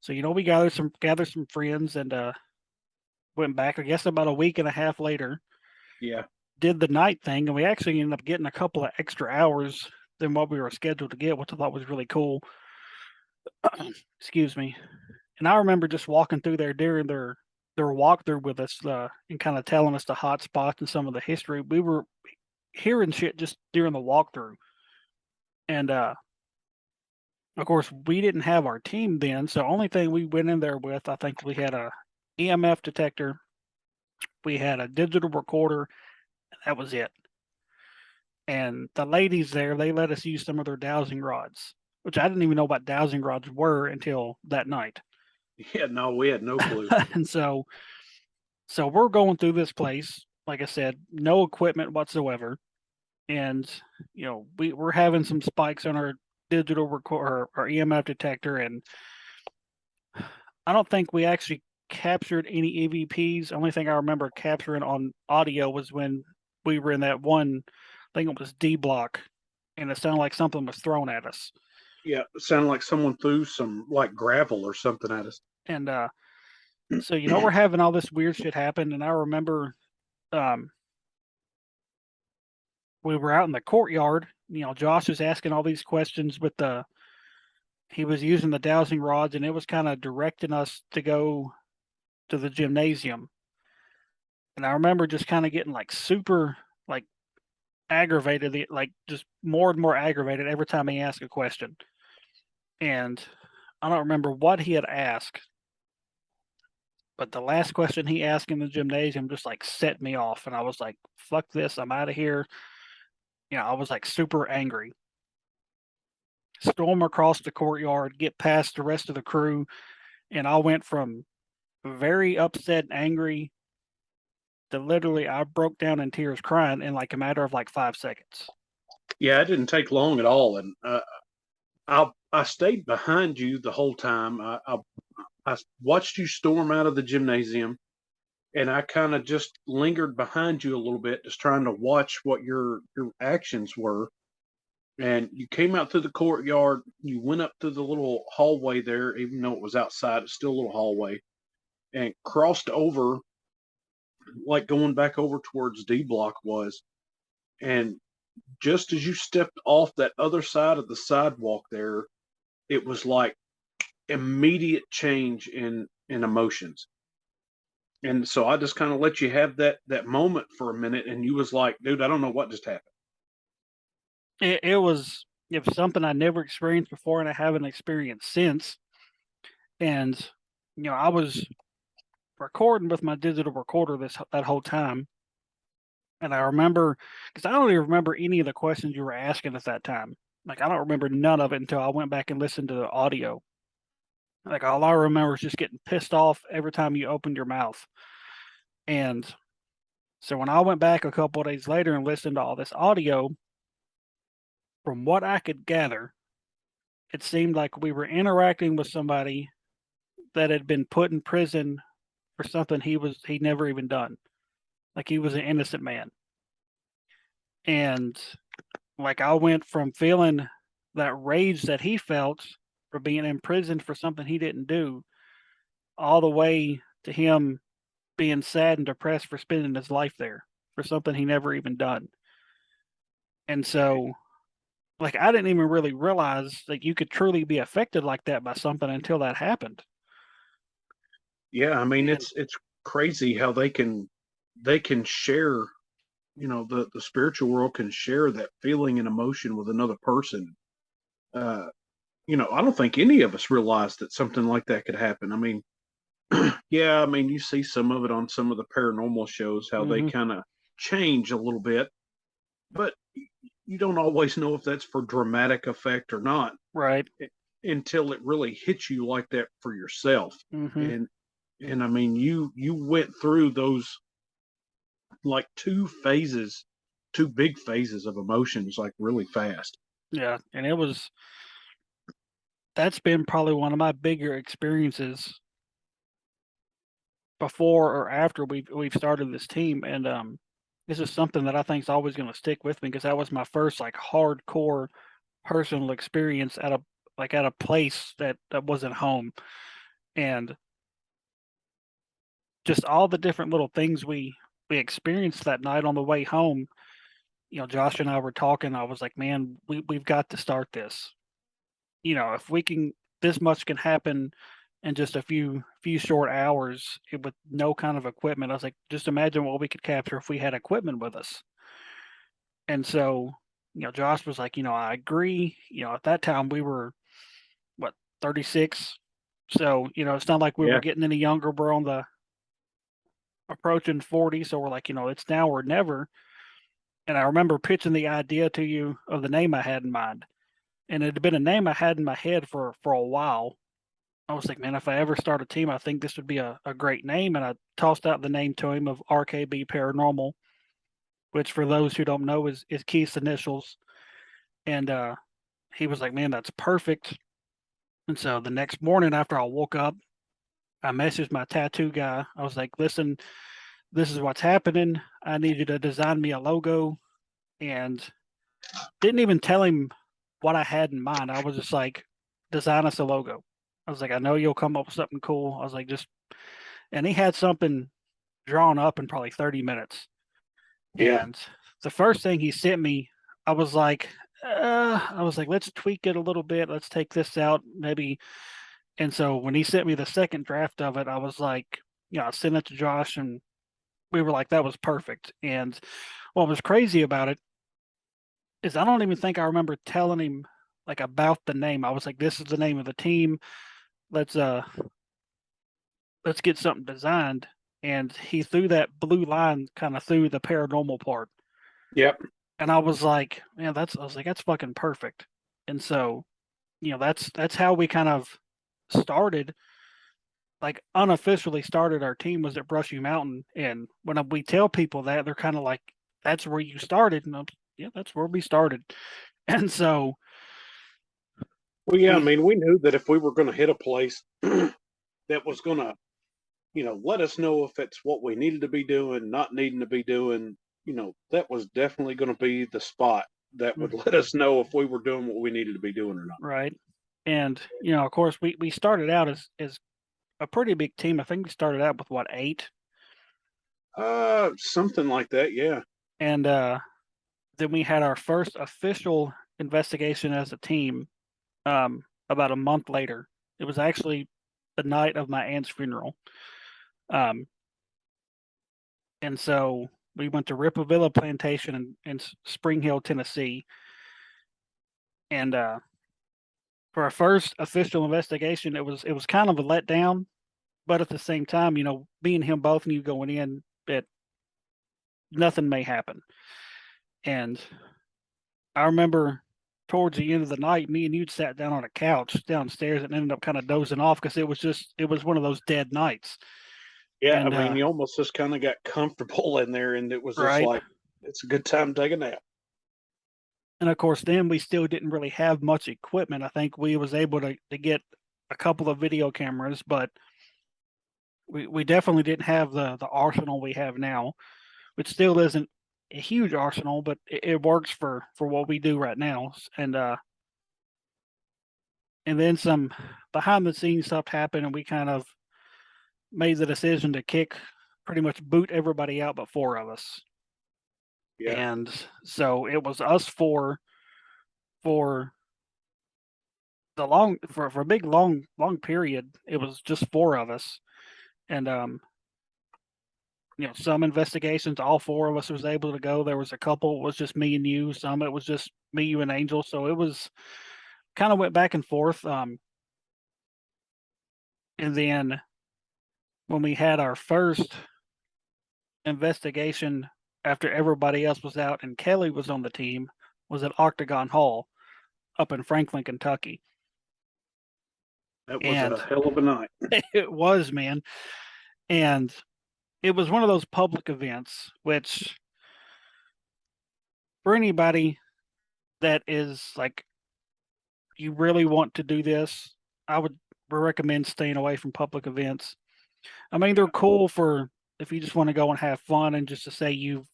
So we gathered some friends and went back. I guess about a week and a half later, Yeah. did the night thing, and we actually ended up getting a couple of extra hours than what we were scheduled to get, which I thought was really cool. Excuse me. And I remember just walking through there during their walkthrough with us, and kind of telling us the hot spots and some of the history. We were hearing shit just during the walkthrough, and of course, we didn't have our team then, so only thing we went in there with, I think we had a EMF detector, we had a digital recorder, and that was it. And the ladies there, they let us use some of their dowsing rods, which I didn't even know what dowsing rods were until that night. Yeah, no, we had no clue. And so we're going through this place, like I said, no equipment whatsoever. And we're having some spikes on our digital record or EMF detector, and I don't think we actually captured any EVPs. The only thing I remember capturing on audio was when we were in that one, I think it was D block, and it sounded like something was thrown at us. Yeah, it sounded like someone threw some like gravel or something at us. And so we're having all this weird shit happen, and I remember we were out in the courtyard. Josh was asking all these questions with he was using the dowsing rods, and it was kind of directing us to go to the gymnasium. And I remember just kind of getting like super like aggravated, like just more and more aggravated every time he asked a question. And I don't remember what he had asked, but the last question he asked in the gymnasium just like set me off, and I was like, "Fuck this! I'm out of here." I was like super angry. Storm across the courtyard, get past the rest of the crew, and I went from very upset and angry to literally I broke down in tears crying in like a matter of like 5 seconds. Yeah, it didn't take long at all, and I stayed behind you the whole time. I watched you storm out of the gymnasium, and I kind of just lingered behind you a little bit, just trying to watch what your actions were. And you came out through the courtyard. You went up through the little hallway there, even though it was outside. It's still a little hallway, and crossed over, like going back over towards D Block was. And just as you stepped off that other side of the sidewalk there, it was like immediate change in emotions. And so I just kind of let you have that moment for a minute, and you was like, dude, I don't know what just happened. It was something I never experienced before, and I haven't experienced since. And I was recording with my digital recorder that whole time, and I remember because I don't even remember any of the questions you were asking at that time. Like I don't remember none of it until I went back and listened to the audio. Like all I remember is just getting pissed off every time you opened your mouth. And so when I went back a couple of days later and listened to all this audio, from what I could gather, it seemed like we were interacting with somebody that had been put in prison for something he'd never even done. Like he was an innocent man. And like I went from feeling that rage that he felt for being imprisoned for something he didn't do, all the way to him being sad and depressed for spending his life there for something he never even done. And so like I didn't even really realize that you could truly be affected like that by something until that happened. Yeah, I mean And it's crazy how they can share, the spiritual world can share that feeling and emotion with another person. Uh, I don't think any of us realized that something like that could happen. I mean, yeah, I mean, you see some of it on some of the paranormal shows, how they mhm, kind of change a little bit, but you don't always know if that's for dramatic effect or not right. until it really hits you like that for yourself. Mhm. And I mean, you went through those like two big phases of emotions like really fast. Yeah, and that's been probably one of my bigger experiences before or after we've started this team, and, this is something that I think is always gonna stick with me because that was my first, like, hardcore personal experience at a place that wasn't home, and just all the different little things we experienced that night on the way home. Josh and I were talking. I was like, "Man, we've got to start this. If we can, this much can happen in just a few short hours with no kind of equipment." I was like, "Just imagine what we could capture if we had equipment with us." And so, Josh was like, "I agree." At that time we were what 36, so it's not like we were Yeah. getting any younger. We're on the approaching 40, so we're like, it's now or never. And I remember pitching the idea to you of the name I had in mind, and it had been a name I had in my head for a while. I was like, man, if I ever start a team, I think this would be a great name. And I tossed out the name to him of RKB Paranormal, which for those who don't know is Keith's initials. And he was like, man, that's perfect. And so the next morning after I woke up, I messaged my tattoo guy. I was like, listen, this is what's happening. I need you to design me a logo. And didn't even tell him what I had in mind. I was just like, design us a logo. I was like, I know you'll come up with something cool. I was like, just, and he had something drawn up in probably 30 minutes. Yeah. And the first thing he sent me, I was like, let's tweak it a little bit. Let's take this out, maybe. And so when he sent me the second draft of it, I was like, I sent it to Josh, and we were like, that was perfect. And what was crazy about it is I don't even think I remember telling him like about the name. I was like, this is the name of the team. Let's uh let's get something designed. And he threw that blue line kind of through the paranormal part. Yep. And I was like, man, I was like, that's fucking perfect. And so, that's how we kind of started, like unofficially started our team was at Brushy Mountain. And when we tell people that, they're kind of like, that's where you started. And yeah, that's where we started. And so Well, yeah, I we mean, we knew that if we were going to hit a place that was going to, let us know if it's what we needed to be doing, not needing to be doing, that was definitely going to be the spot that would let us know if we were doing what we needed to be doing or not. right. And of course we started out as a pretty big team. I think we started out with what, 8? Something like that. Yeah. And then we had our first official investigation as a team about a month later. It was actually the night of my aunt's funeral. Um, and so we went to Ripavilla Plantation in Spring Hill, Tennessee. And for our first official investigation, it was kind of a letdown, but at the same time, me and him both knew going in that nothing may happen. And I remember towards the end of the night, me and you'd sat down on a couch downstairs and ended up kind of dozing off because it was one of those dead nights. Yeah. I And mean, you almost just kind of got comfortable in there, and it was just right. like, it's a good time to take a nap. And of course, then we still didn't really have much equipment. I think we was able to get a couple of video cameras, but we definitely didn't have the arsenal we have now, which still isn't a huge arsenal, but it works for what we do right now. And then some behind the scenes stuff happened, and we kind of made the decision to pretty much boot everybody out but 4 of us. Yeah. And so it was us 4 for for a big long period. It was just 4 of us. And some investigations all 4 of us was able to go. There was a couple it was just me and you, some it was just me, you, and Angel. So it was kind of went back and forth. And then when we had our first investigation after everybody else was out and Kelly was on the team was at Octagon Hall up in Franklin, Kentucky. That was a And hell of a night. it was, man. And it was one of those public events, which for anybody that is like you really want to do this, I would recommend staying away from public events. I mean, they're cool for if you just want to go and have fun and just to say you've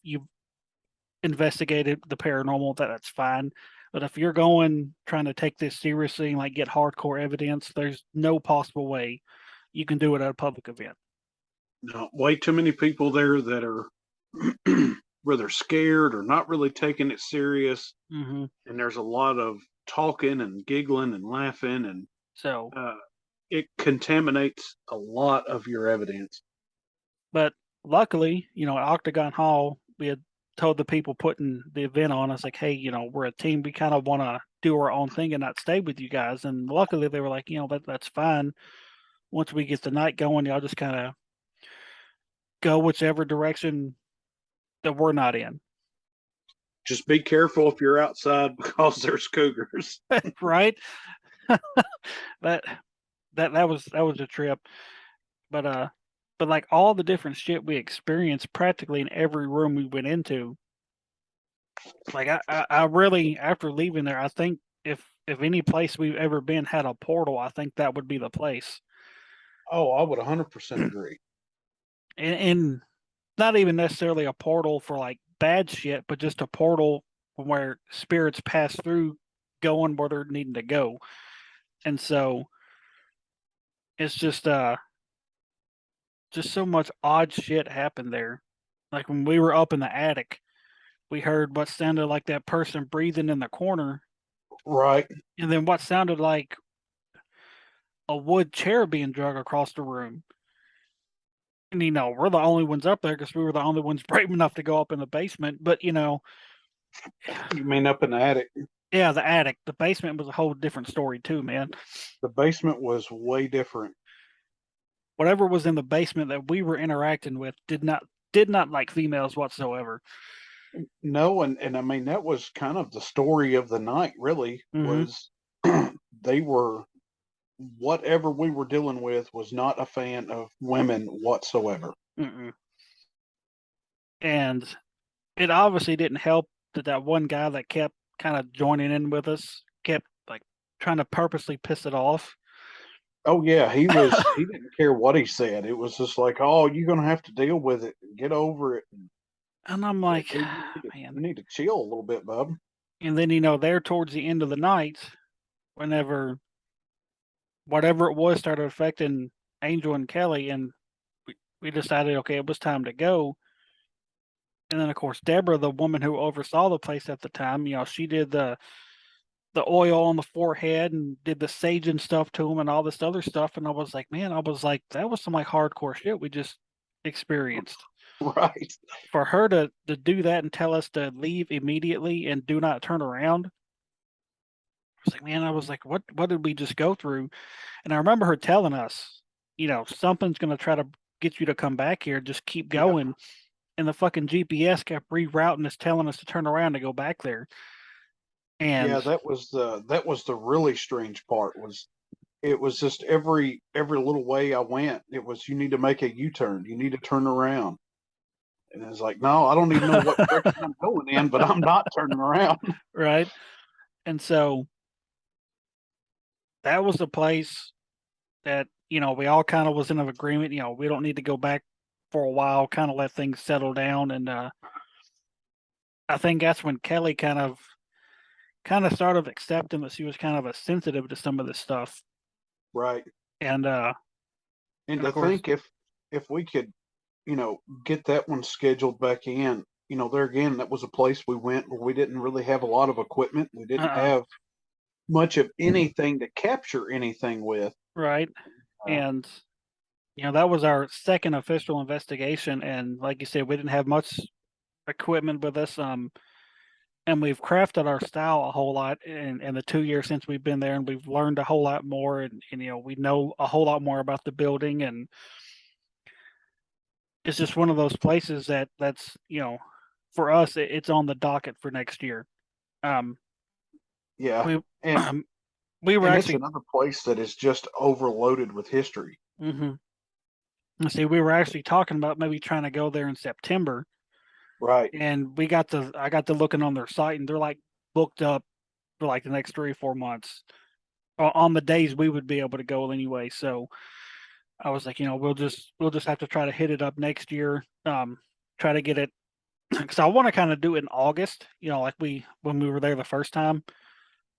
investigated the paranormal, that's fine. But if you're going trying to take this seriously and like get hardcore evidence, there's no possible way you can do it at a public event. No, way too many people there that are whether scared or not really taking it serious. Hmm. And there's a lot of talking and giggling and laughing, and So, it contaminates a lot of your evidence. but luckily, at Octagon Hall, we had told the people putting the event on us like, hey, we're a team. We kind of want to do our own thing and not stay with you guys. And luckily, they were like, that's fine. Once we get the night going, y'all just kind of go whichever direction that we're not in. Just be careful if you're outside because there's cougars. Right? that that was a trip. But like all the different shit we experienced practically in every room we went into. Like I really after leaving there, I think if any place we've ever been had a portal, I think that would be the place. Oh, I would 100% agree. And not even necessarily a portal for like bad shit, but just a portal where spirits pass through going where they're needing to go. And so it's just so much odd shit happened there. Like when we were up in the attic, we heard what sounded like that person breathing in the corner, Right. and then what sounded like a wood chair being drug across the room. And we're the only ones up there because we were the only ones brave enough to go up in the basement. But You mean up in the attic? yeah, the attic, the basement was a whole different story too, man. The basement was way different. Whatever was in the basement that we were interacting with did not like females whatsoever. No, and I mean that was kind of the story of the night, really, Hmm. was they were whatever we were dealing with was not a fan of women whatsoever. Mm-mm. And it obviously didn't help that one guy that kept kind of joining in with us kept like trying to purposely piss it off. Oh yeah, he didn't care what he said. It was just like, "Oh, you're gonna have to deal with it and get over it." And And I'm it's like, like, dude, man. you need to chill a little bit, bub. And then, there towards the end of the night, whenever whatever it was started affecting Angel and Kelly, and we decided, okay, it was time to go. And then, of course, Deborah, the woman who oversaw the place at the time, she did the oil on the forehead and did the sage and stuff to him and all this other stuff. And I was like, man, that was some like hardcore shit we just experienced. Right. For her to do that and tell us to leave immediately and do not turn around. I was like, what did we just go through? And I remember her telling us, something's gonna try to get you to come back here, just keep Yep. going. And the fucking GPS kept rerouting us, telling us to turn around to go back there. Yeah, And that was the really strange part was it was just every little way I went, it was you need to make a U-turn, you need to turn around. And it's like, no, I don't even know what direction I'm going in, but I'm not turning around. right. And so that was the place that, we all kind of was in an agreement, we don't need to go back for a while, kind of let things settle down. And I think that's when Kelly kind of started accepting that she was kind of a sensitive to some of this stuff. Right. And And of to course, think if we could, get that one scheduled back in, there again, that was a place we went where we didn't really have a lot of equipment. We didn't uh have much of anything to capture anything with. right. Uh, And that was our second official investigation, and like you said, we didn't have much equipment with us. And we've crafted our style a whole lot in the 2 years since we've been there, and we've learned a whole lot more, and we know a whole lot more about the building, and it's just one of those places that's for us, it's on the docket for next year. Um, yeah. we And we were and it's actually. another place that is just overloaded with history. Hmm. Let's see, we were actually talking about maybe trying to go there in September, Right. and I got to looking on their site, and they're like booked up for like the next 3 or 4 months on the days we would be able to go anyway. So I was like, we'll just have to try to hit it up next year. Try to get it because I want to kind of do it in August. Like when we were there the first time.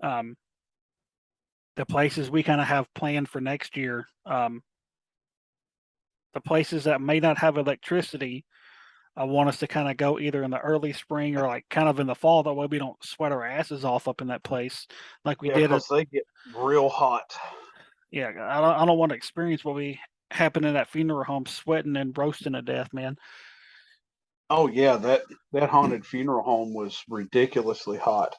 Um, the places we kind of have planned for next year. The places that may not have electricity, I want us to kind of go either in the early spring or like kind of in the fall. That way we don't sweat our asses off up in that place like we Yeah, did it. because they get real hot. Yeah, I don't want to experience what we happened in that funeral home, sweating and roasting to death, man. Oh yeah, that haunted funeral home was ridiculously hot.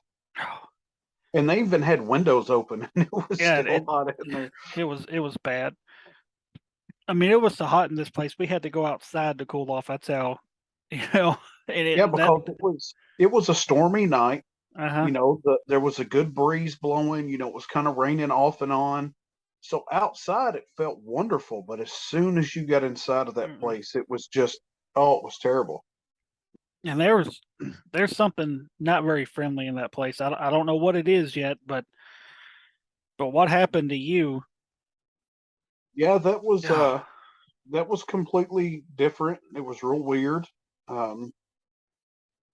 And they even had windows open and it was Yeah, still hot in there. it was bad. I mean, it was so hot in this place. We had to go outside to cool off. That's how, you know, and Yeah, it that because it was a stormy night. uh-huh. There was a good breeze blowing, it was kind of raining off and on. So outside it felt wonderful, but as soon as you got inside of that Mm-mm. place, it was just oh, it was terrible. And there's something not very friendly in that place. I don't know what it is yet, but what happened to you? Yeah, Yeah. that was completely different. It was real weird. Um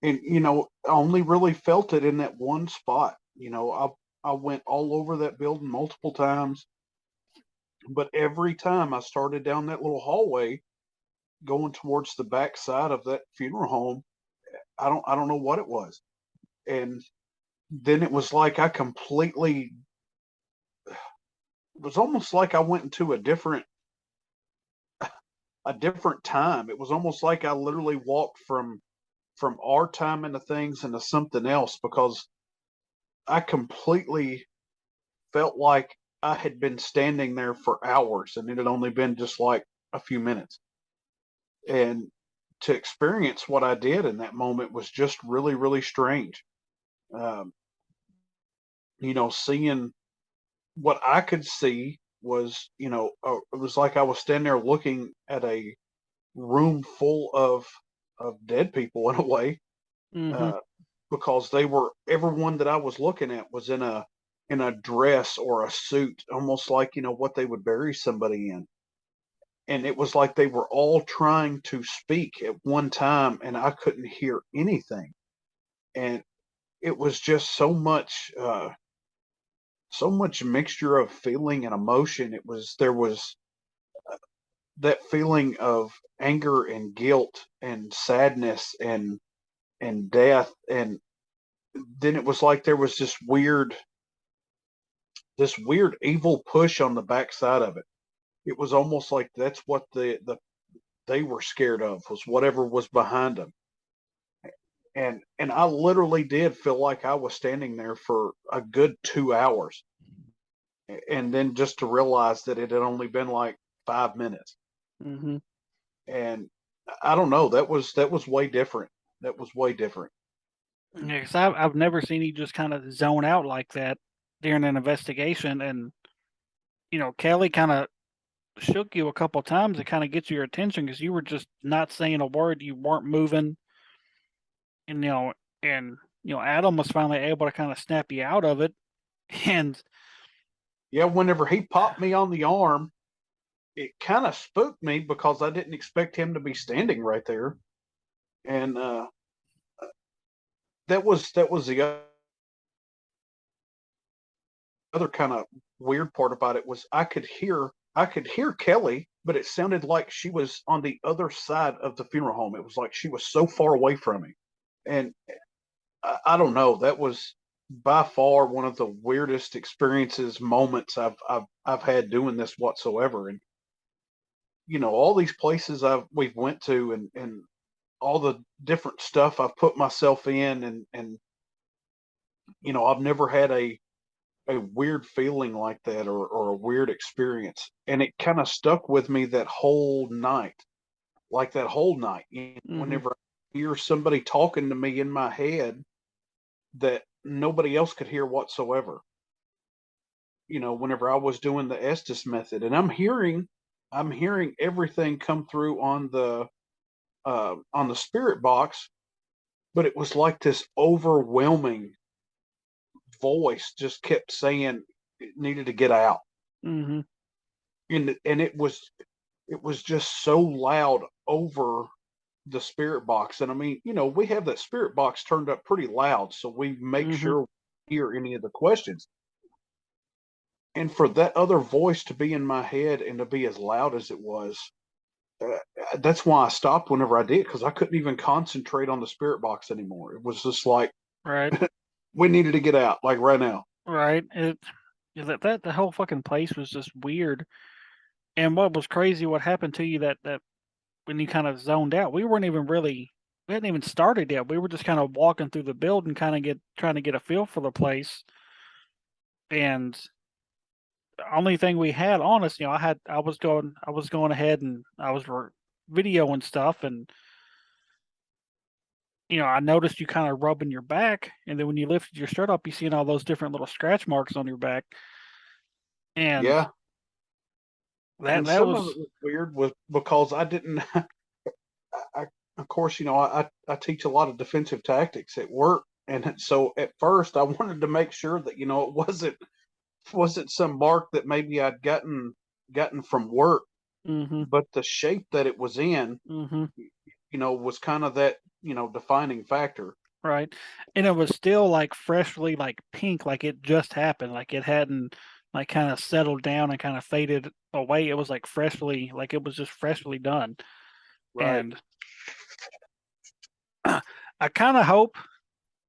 and I only really felt it in that one spot. I went all over that building multiple times, but every time I started down that little hallway going towards the back side of that funeral home, I don't know what it was. And then it was like it was almost like I went into a different time. It was almost like I literally walked from our time into things into something else because I completely felt like I had been standing there for hours and it had only been just like a few minutes. And to experience what I did in that moment was just really, really strange. Um, seeing what I could see was, it was like I was standing there looking at a room full of dead people in a way, Mhm. uh, because everyone that I was looking at was in a dress or a suit, almost like what they would bury somebody in. And it was like they were all trying to speak at one time, and I couldn't hear anything. And it was just so much mixture of feeling and emotion. There was that feeling of anger and guilt and sadness and death, and then it was like there was this weird evil push on the backside of it. It was almost like that's what they were scared of, was whatever was behind them. And I literally did feel like I was standing there for a good 2 hours, and then just to realize that it had only been like 5 minutes. Mhm. And I don't know, that was way different. That was way different. Yeah, 'cause I've never seen you just kind of zone out like that during an investigation, and Kelly kind of shook you a couple times to kind of get your attention because you were just not saying a word. You weren't moving, and Adam was finally able to kind of snap you out of it, and Yeah, whenever he popped me on the arm, it kind of spooked me because I didn't expect him to be standing right there. And that was the other kind of weird part about it was I could hear Kelly, but it sounded like she was on the other side of the funeral home. It was like she was so far away from me. And I don't know, that was by far one of the weirdest experiences, moments I've had doing this whatsoever. And all these places we've went to, and all the different stuff I've put myself in, and I've never had a weird feeling like that, or a weird experience. And it kind of stuck with me that whole night. Like that whole night. mhm, Whenever I hear somebody talking to me in my head that nobody else could hear whatsoever. Whenever I was doing the Estes method, and I'm hearing everything come through on the spirit box, but it was like this overwhelming voice just kept saying it needed to get out. Mm-hmm. And it was just so loud over the spirit box. And I mean, we have that spirit box turned up pretty loud, so we make Mm-hmm. sure we hear any of the questions. And for that other voice to be in my head and to be as loud as it was, uh, that's why I stopped whenever I did, because I couldn't even concentrate on the spirit box anymore. It was just like Right. we needed to get out, like right now. Right. That the whole fucking place was just weird. And what was crazy, what happened to you that when you kind of zoned out, we hadn't even started yet. We were just kind of walking through the building, trying to get a feel for the place. And the only thing we had on us, I was going ahead and I was videoing stuff, and I noticed you kind of rubbing your back, and then when you lifted your shirt up, you seen all those different little scratch marks on your back, and Yeah. And that some of was it was weird was because I didn't I of course, I teach a lot of defensive tactics at work. And so at first I wanted to make sure that, it wasn't some mark that maybe I'd gotten from work, mm-hmm, but the shape that it was in, mm-hmm, was kind of that, defining factor. right, and it was still like freshly like pink, like it just happened, like it hadn't like kind of settled down and kind of faded away. It was like freshly, like it was just freshly done, Right. and I kind of hope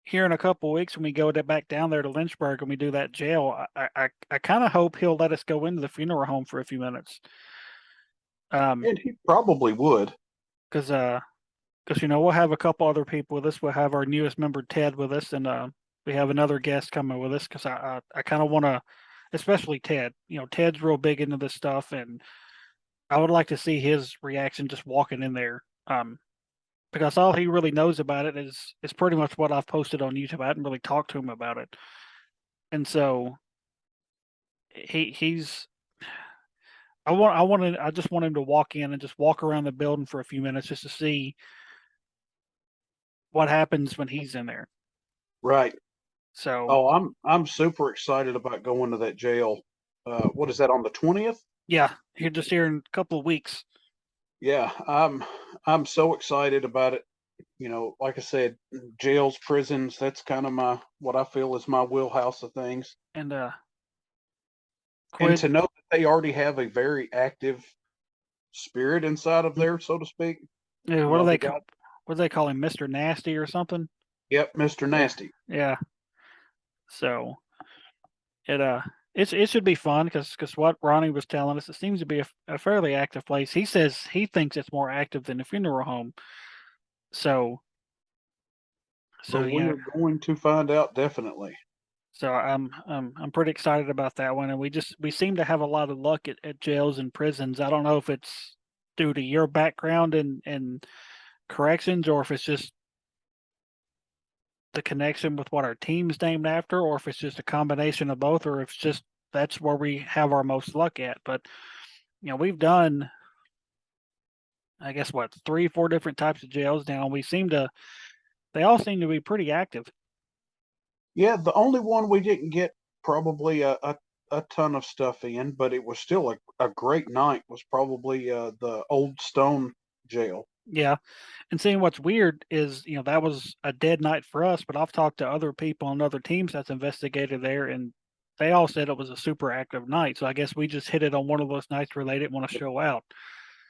here in a couple weeks when we go back down there to Lynchburg and we do that jail, I kind of hope he'll let us go into the funeral home for a few minutes. And he probably would. Because we'll have a couple other people with us. We'll have our newest member Ted with us, and we have another guest coming with us. Because I kind of want to, especially Ted. Ted's real big into this stuff, and I would like to see his reaction just walking in there. Because all he really knows about it is pretty much what I've posted on YouTube. I hadn't really talked to him about it, and so he's I just want him to walk in and just walk around the building for a few minutes just to see what happens when he's in there. Right. So Oh, I'm super excited about going to that jail. What is that, on the 20th? yeah, here in a couple of weeks. Yeah, I'm so excited about it. Like I said, jails, prisons, that's kind of what I feel is my wheelhouse of things. And And quit. to know that they already have a very active spirit inside of there, so to speak. Yeah, They got, what do they call him, Mr. Nasty or something? yep, Mr. Yeah, Nasty. yeah. So it it should be fun because what Ronnie was telling us, it seems to be a fairly active place. He says he thinks it's more active than a funeral home. So so Well, you we know are going to find out definitely. so I'm pretty excited about that one, and we seem to have a lot of luck at jails and prisons. I don't know if it's due to your background in corrections or if it's just the connection with what our team's named after, or if it's just a combination of both, or if it's just that's where we have our most luck at. But we've done, I guess, what 3, 4 different types of jails now. They all seem to be pretty active. Yeah, the only one we didn't get probably a ton of stuff in, but it was still a great night, was probably the Old Stone jail. Yeah, and seeing what's weird is that was a dead night for us, but I've talked to other people on other teams that's investigated there, and they all said it was a super active night. So I guess we just hit it on one of those nights where they didn't want to show out.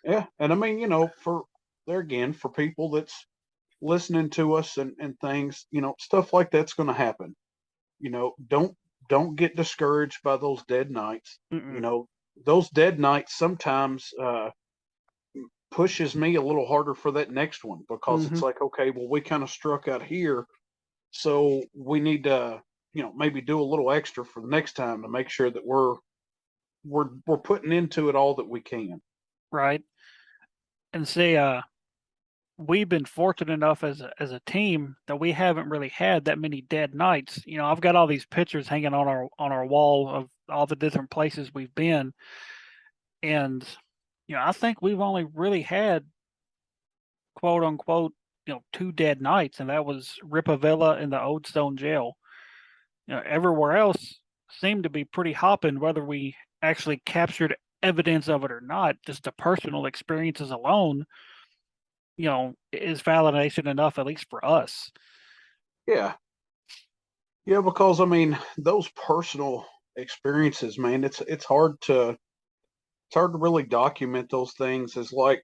Yeah, and I mean, for there again, for people that's listening to us and things, stuff like that's going to happen. Don't get discouraged by those dead nights. You Mm-mm. know, those dead nights sometimes pushes me a little harder for that next one, because Mm-hmm. it's like, okay, well, we kind of struck out here, so we need to, maybe do a little extra for the next time to make sure that we're putting into it all that we can. Right. And see, we've been fortunate enough as a team that we haven't really had that many dead nights. I've got all these pictures hanging on our wall of all the different places we've been, and I think we've only really had quote unquote 2 dead nights, and that was Ripavilla and the Old Stone Jail. everywhere else seemed to be pretty hopping, whether we actually captured evidence of it or not. Just the personal experiences alone, is validation enough, at least for us. Yeah. Yeah, because I mean, those personal experiences, man, it's hard to really document those things as like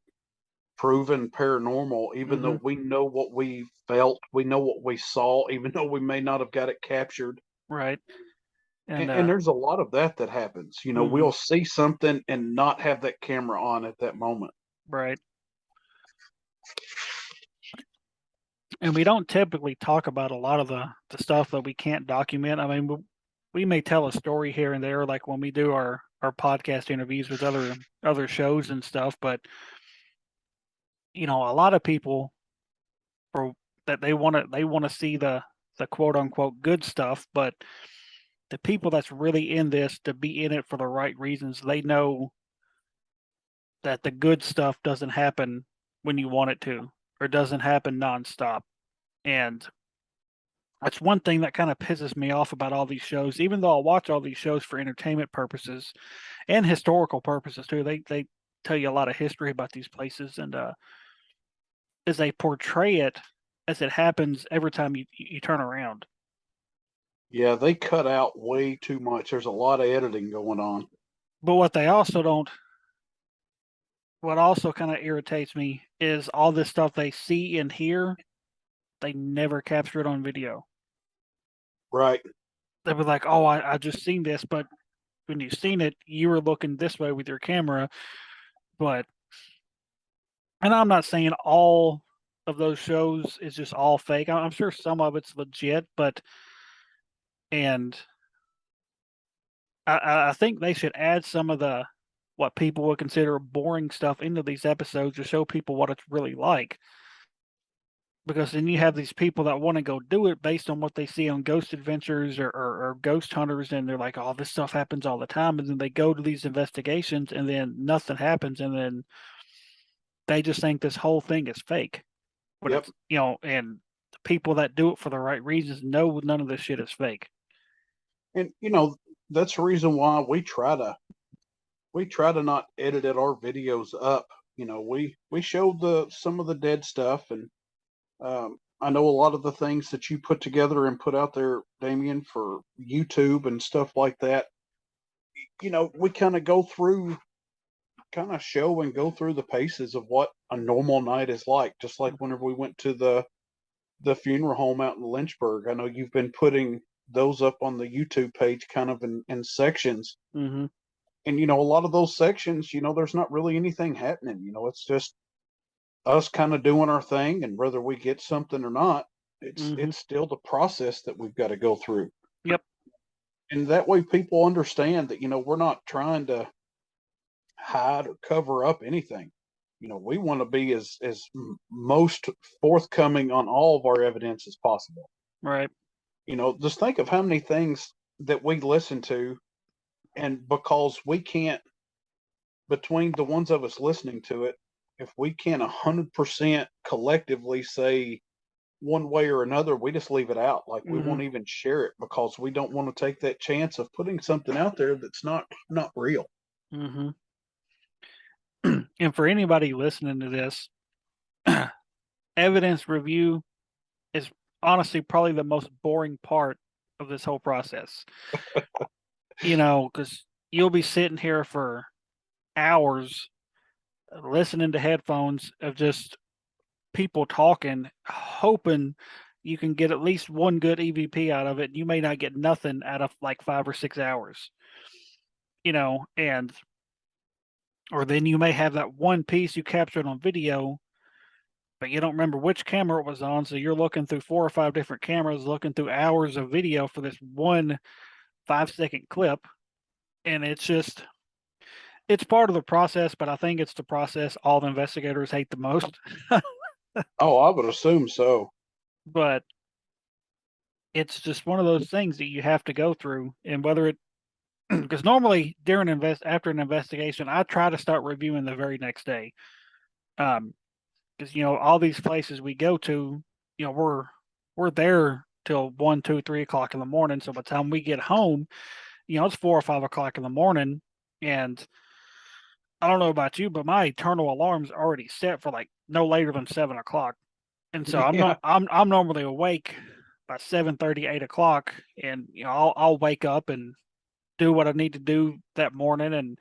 proven paranormal, even though Hmm. we know what we felt, we know what we saw, even though we may not have got it captured. Right. And And there's a lot of that that happens. mhm, We'll see something and not have that camera on at that moment. right. And we don't typically talk about a lot of the stuff that we can't document. I mean, we may tell a story here and there, like when we do our podcast interviews with other shows and stuff. But a lot of people, for that, they want to see the quote unquote good stuff. But the people that's really in this to be in it for the right reasons, they know that the good stuff doesn't happen when you want it to, or doesn't happen nonstop. And that's one thing that kind of pisses me off about all these shows. Even though I watch all these shows for entertainment purposes and historical purposes too, they tell you a lot of history about these places, and as they portray it as it happens every time you turn around. Yeah, they cut out way too much. There's a lot of editing going on. But what also kind of irritates me is all this stuff they see and hear, they never capture it on video. Right. They were like, "Oh, I just seen this," but when you seen it, you were looking this way with your camera. But and I'm not saying all of those shows is just all fake. I'm sure some of it's legit, but and I think they should add some of the what people would consider boring stuff into these episodes to show people what it's really like. Because then you have these people that want to go do it based on what they see on Ghost Adventures or Ghost Hunters, and they're like, "Oh, this stuff happens all the time," and then they go to these investigations, and then nothing happens, and then they just think this whole thing is fake. When Yep. it's and the people that do it for the right reasons know none of this shit is fake. And that's the reason why we try to not edit our videos up. We show the some of the dead stuff, and I know a lot of the things that you put together and put out there, Damian, for YouTube and stuff like that. We kind of go through, kind of show and go through the paces of what a normal night is like. Just like whenever we went to the funeral home out in Lynchburg. I know you've been putting those up on the YouTube page, kind of in sections. Mm-hmm. And a lot of those sections, there's not really anything happening. It's just us kind of doing our thing, and whether we get something or not, it's Mm-hmm. it's still the process that we've got to go through. Yep. And that way people understand that we're not trying to hide or cover up anything. We want to be as most forthcoming on all of our evidence as possible. Right. Just think of how many things that we listen to, and because we can't, between the ones of us listening to it, if we can't 100% collectively say one way or another, we just leave it out. Like, we Mm-hmm. won't even share it because we don't want to take that chance of putting something out there that's not real. Mm-hmm. And for anybody listening to this, evidence review is honestly probably the most boring part of this whole process. Because you'll be sitting here for hours listening to headphones of just people talking, hoping you can get at least one good EVP out of it. You may not get nothing out of like 5 or 6 hours, and or then you may have that one piece you captured on video, but you don't remember which camera it was on. So you're looking through 4 or 5 different cameras, looking through hours of video for this one 5-second clip. And it's part of the process, but I think it's the process all the investigators hate the most. Oh, I would assume so. But it's just one of those things that you have to go through. And whether it, because normally after an investigation, I try to start reviewing the very next day. Because all these places we go to, we're there till 1, 2, 3 o'clock in the morning. So by the time we get home, it's 4 or 5 o'clock in the morning, and I don't know about you, but my eternal alarm's already set for like no later than 7 o'clock. And so I'm Yeah. not I'm normally awake by 7:30, 8 o'clock, and I'll wake up and do what I need to do that morning, and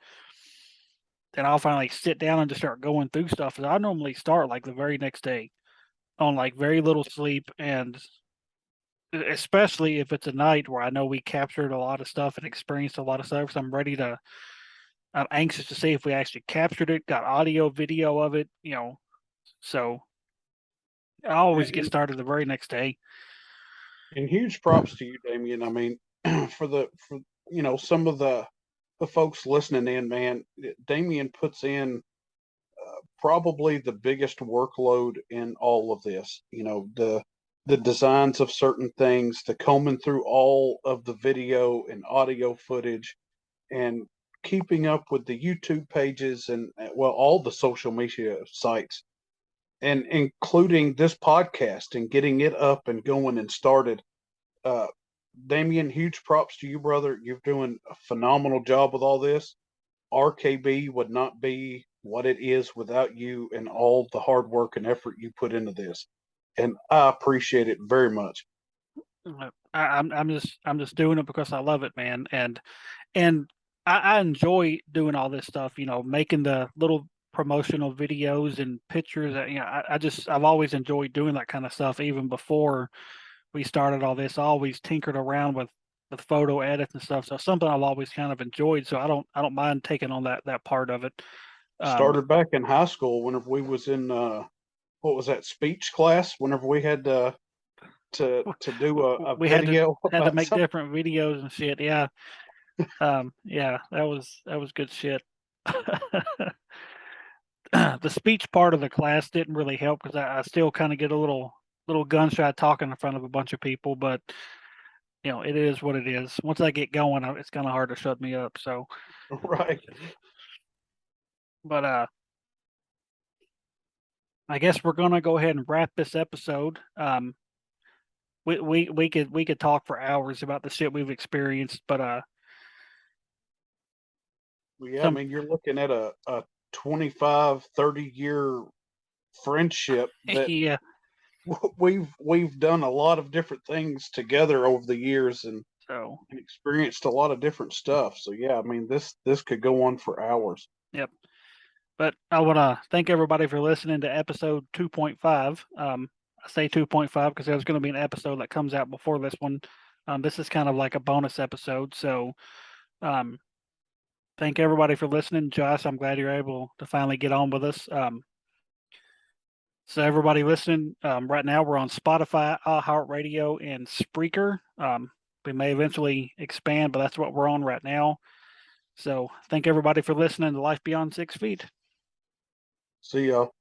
then I'll finally sit down and just start going through stuff. And I normally start like the very next day on like very little sleep, and especially if it's a night where I know we captured a lot of stuff and experienced a lot of stuff. So I'm anxious to see if we actually captured it, got audio, video of it, So I always get And, started the very next day. and huge props to you, Damien. I mean, for some of the folks listening in, man, Damien puts in probably the biggest workload in all of this. The designs of certain things, the combing through all of the video and audio footage, and keeping up with the YouTube pages and well, all the social media sites, and including this podcast and getting it up and going and started. Uh, Damien, huge props to you, brother. You're doing a phenomenal job with all this. RKB would not be what it is without you and all the hard work and effort you put into this. And I appreciate it very much. I'm just doing it because I love it, man, and I enjoy doing all this stuff. Making the little promotional videos and pictures. I've always enjoyed doing that kind of stuff. Even before we started all this, I always tinkered around with photo edits and stuff. So something I've always kind of enjoyed. So I don't mind taking on that part of it. Um, Started back in high school whenever we was in what was that, speech class, whenever we had to do a we had to video had to about make something. different videos and shit. Yeah. Yeah, that was good shit. The speech part of the class didn't really help because I still kind of get a little gun shy talking in front of a bunch of people, but it is what it is. Once I get going, it's kind of hard to shut me up. So, Right. but I guess we're gonna go ahead and wrap this episode. We could talk for hours about the shit we've experienced, but Well, yeah, I some mean, you're looking at a 25, 30-year friendship that yeah. we've done a lot of different things together over the years, So and experienced a lot of different stuff. So yeah, I mean, this could go on for hours. yep. But I want to thank everybody for listening to episode 2.5. I say 2.5 because there's going to be an episode that comes out before this one. This is kind of like a bonus episode. So, um, thank everybody for listening. Josh, I'm glad you're able to finally get on with us. So, everybody listening, right now we're on Spotify, iHeartRadio, and Spreaker. We may eventually expand, but that's what we're on right now. So, thank everybody for listening to Life Beyond 6 Feet. See y'all.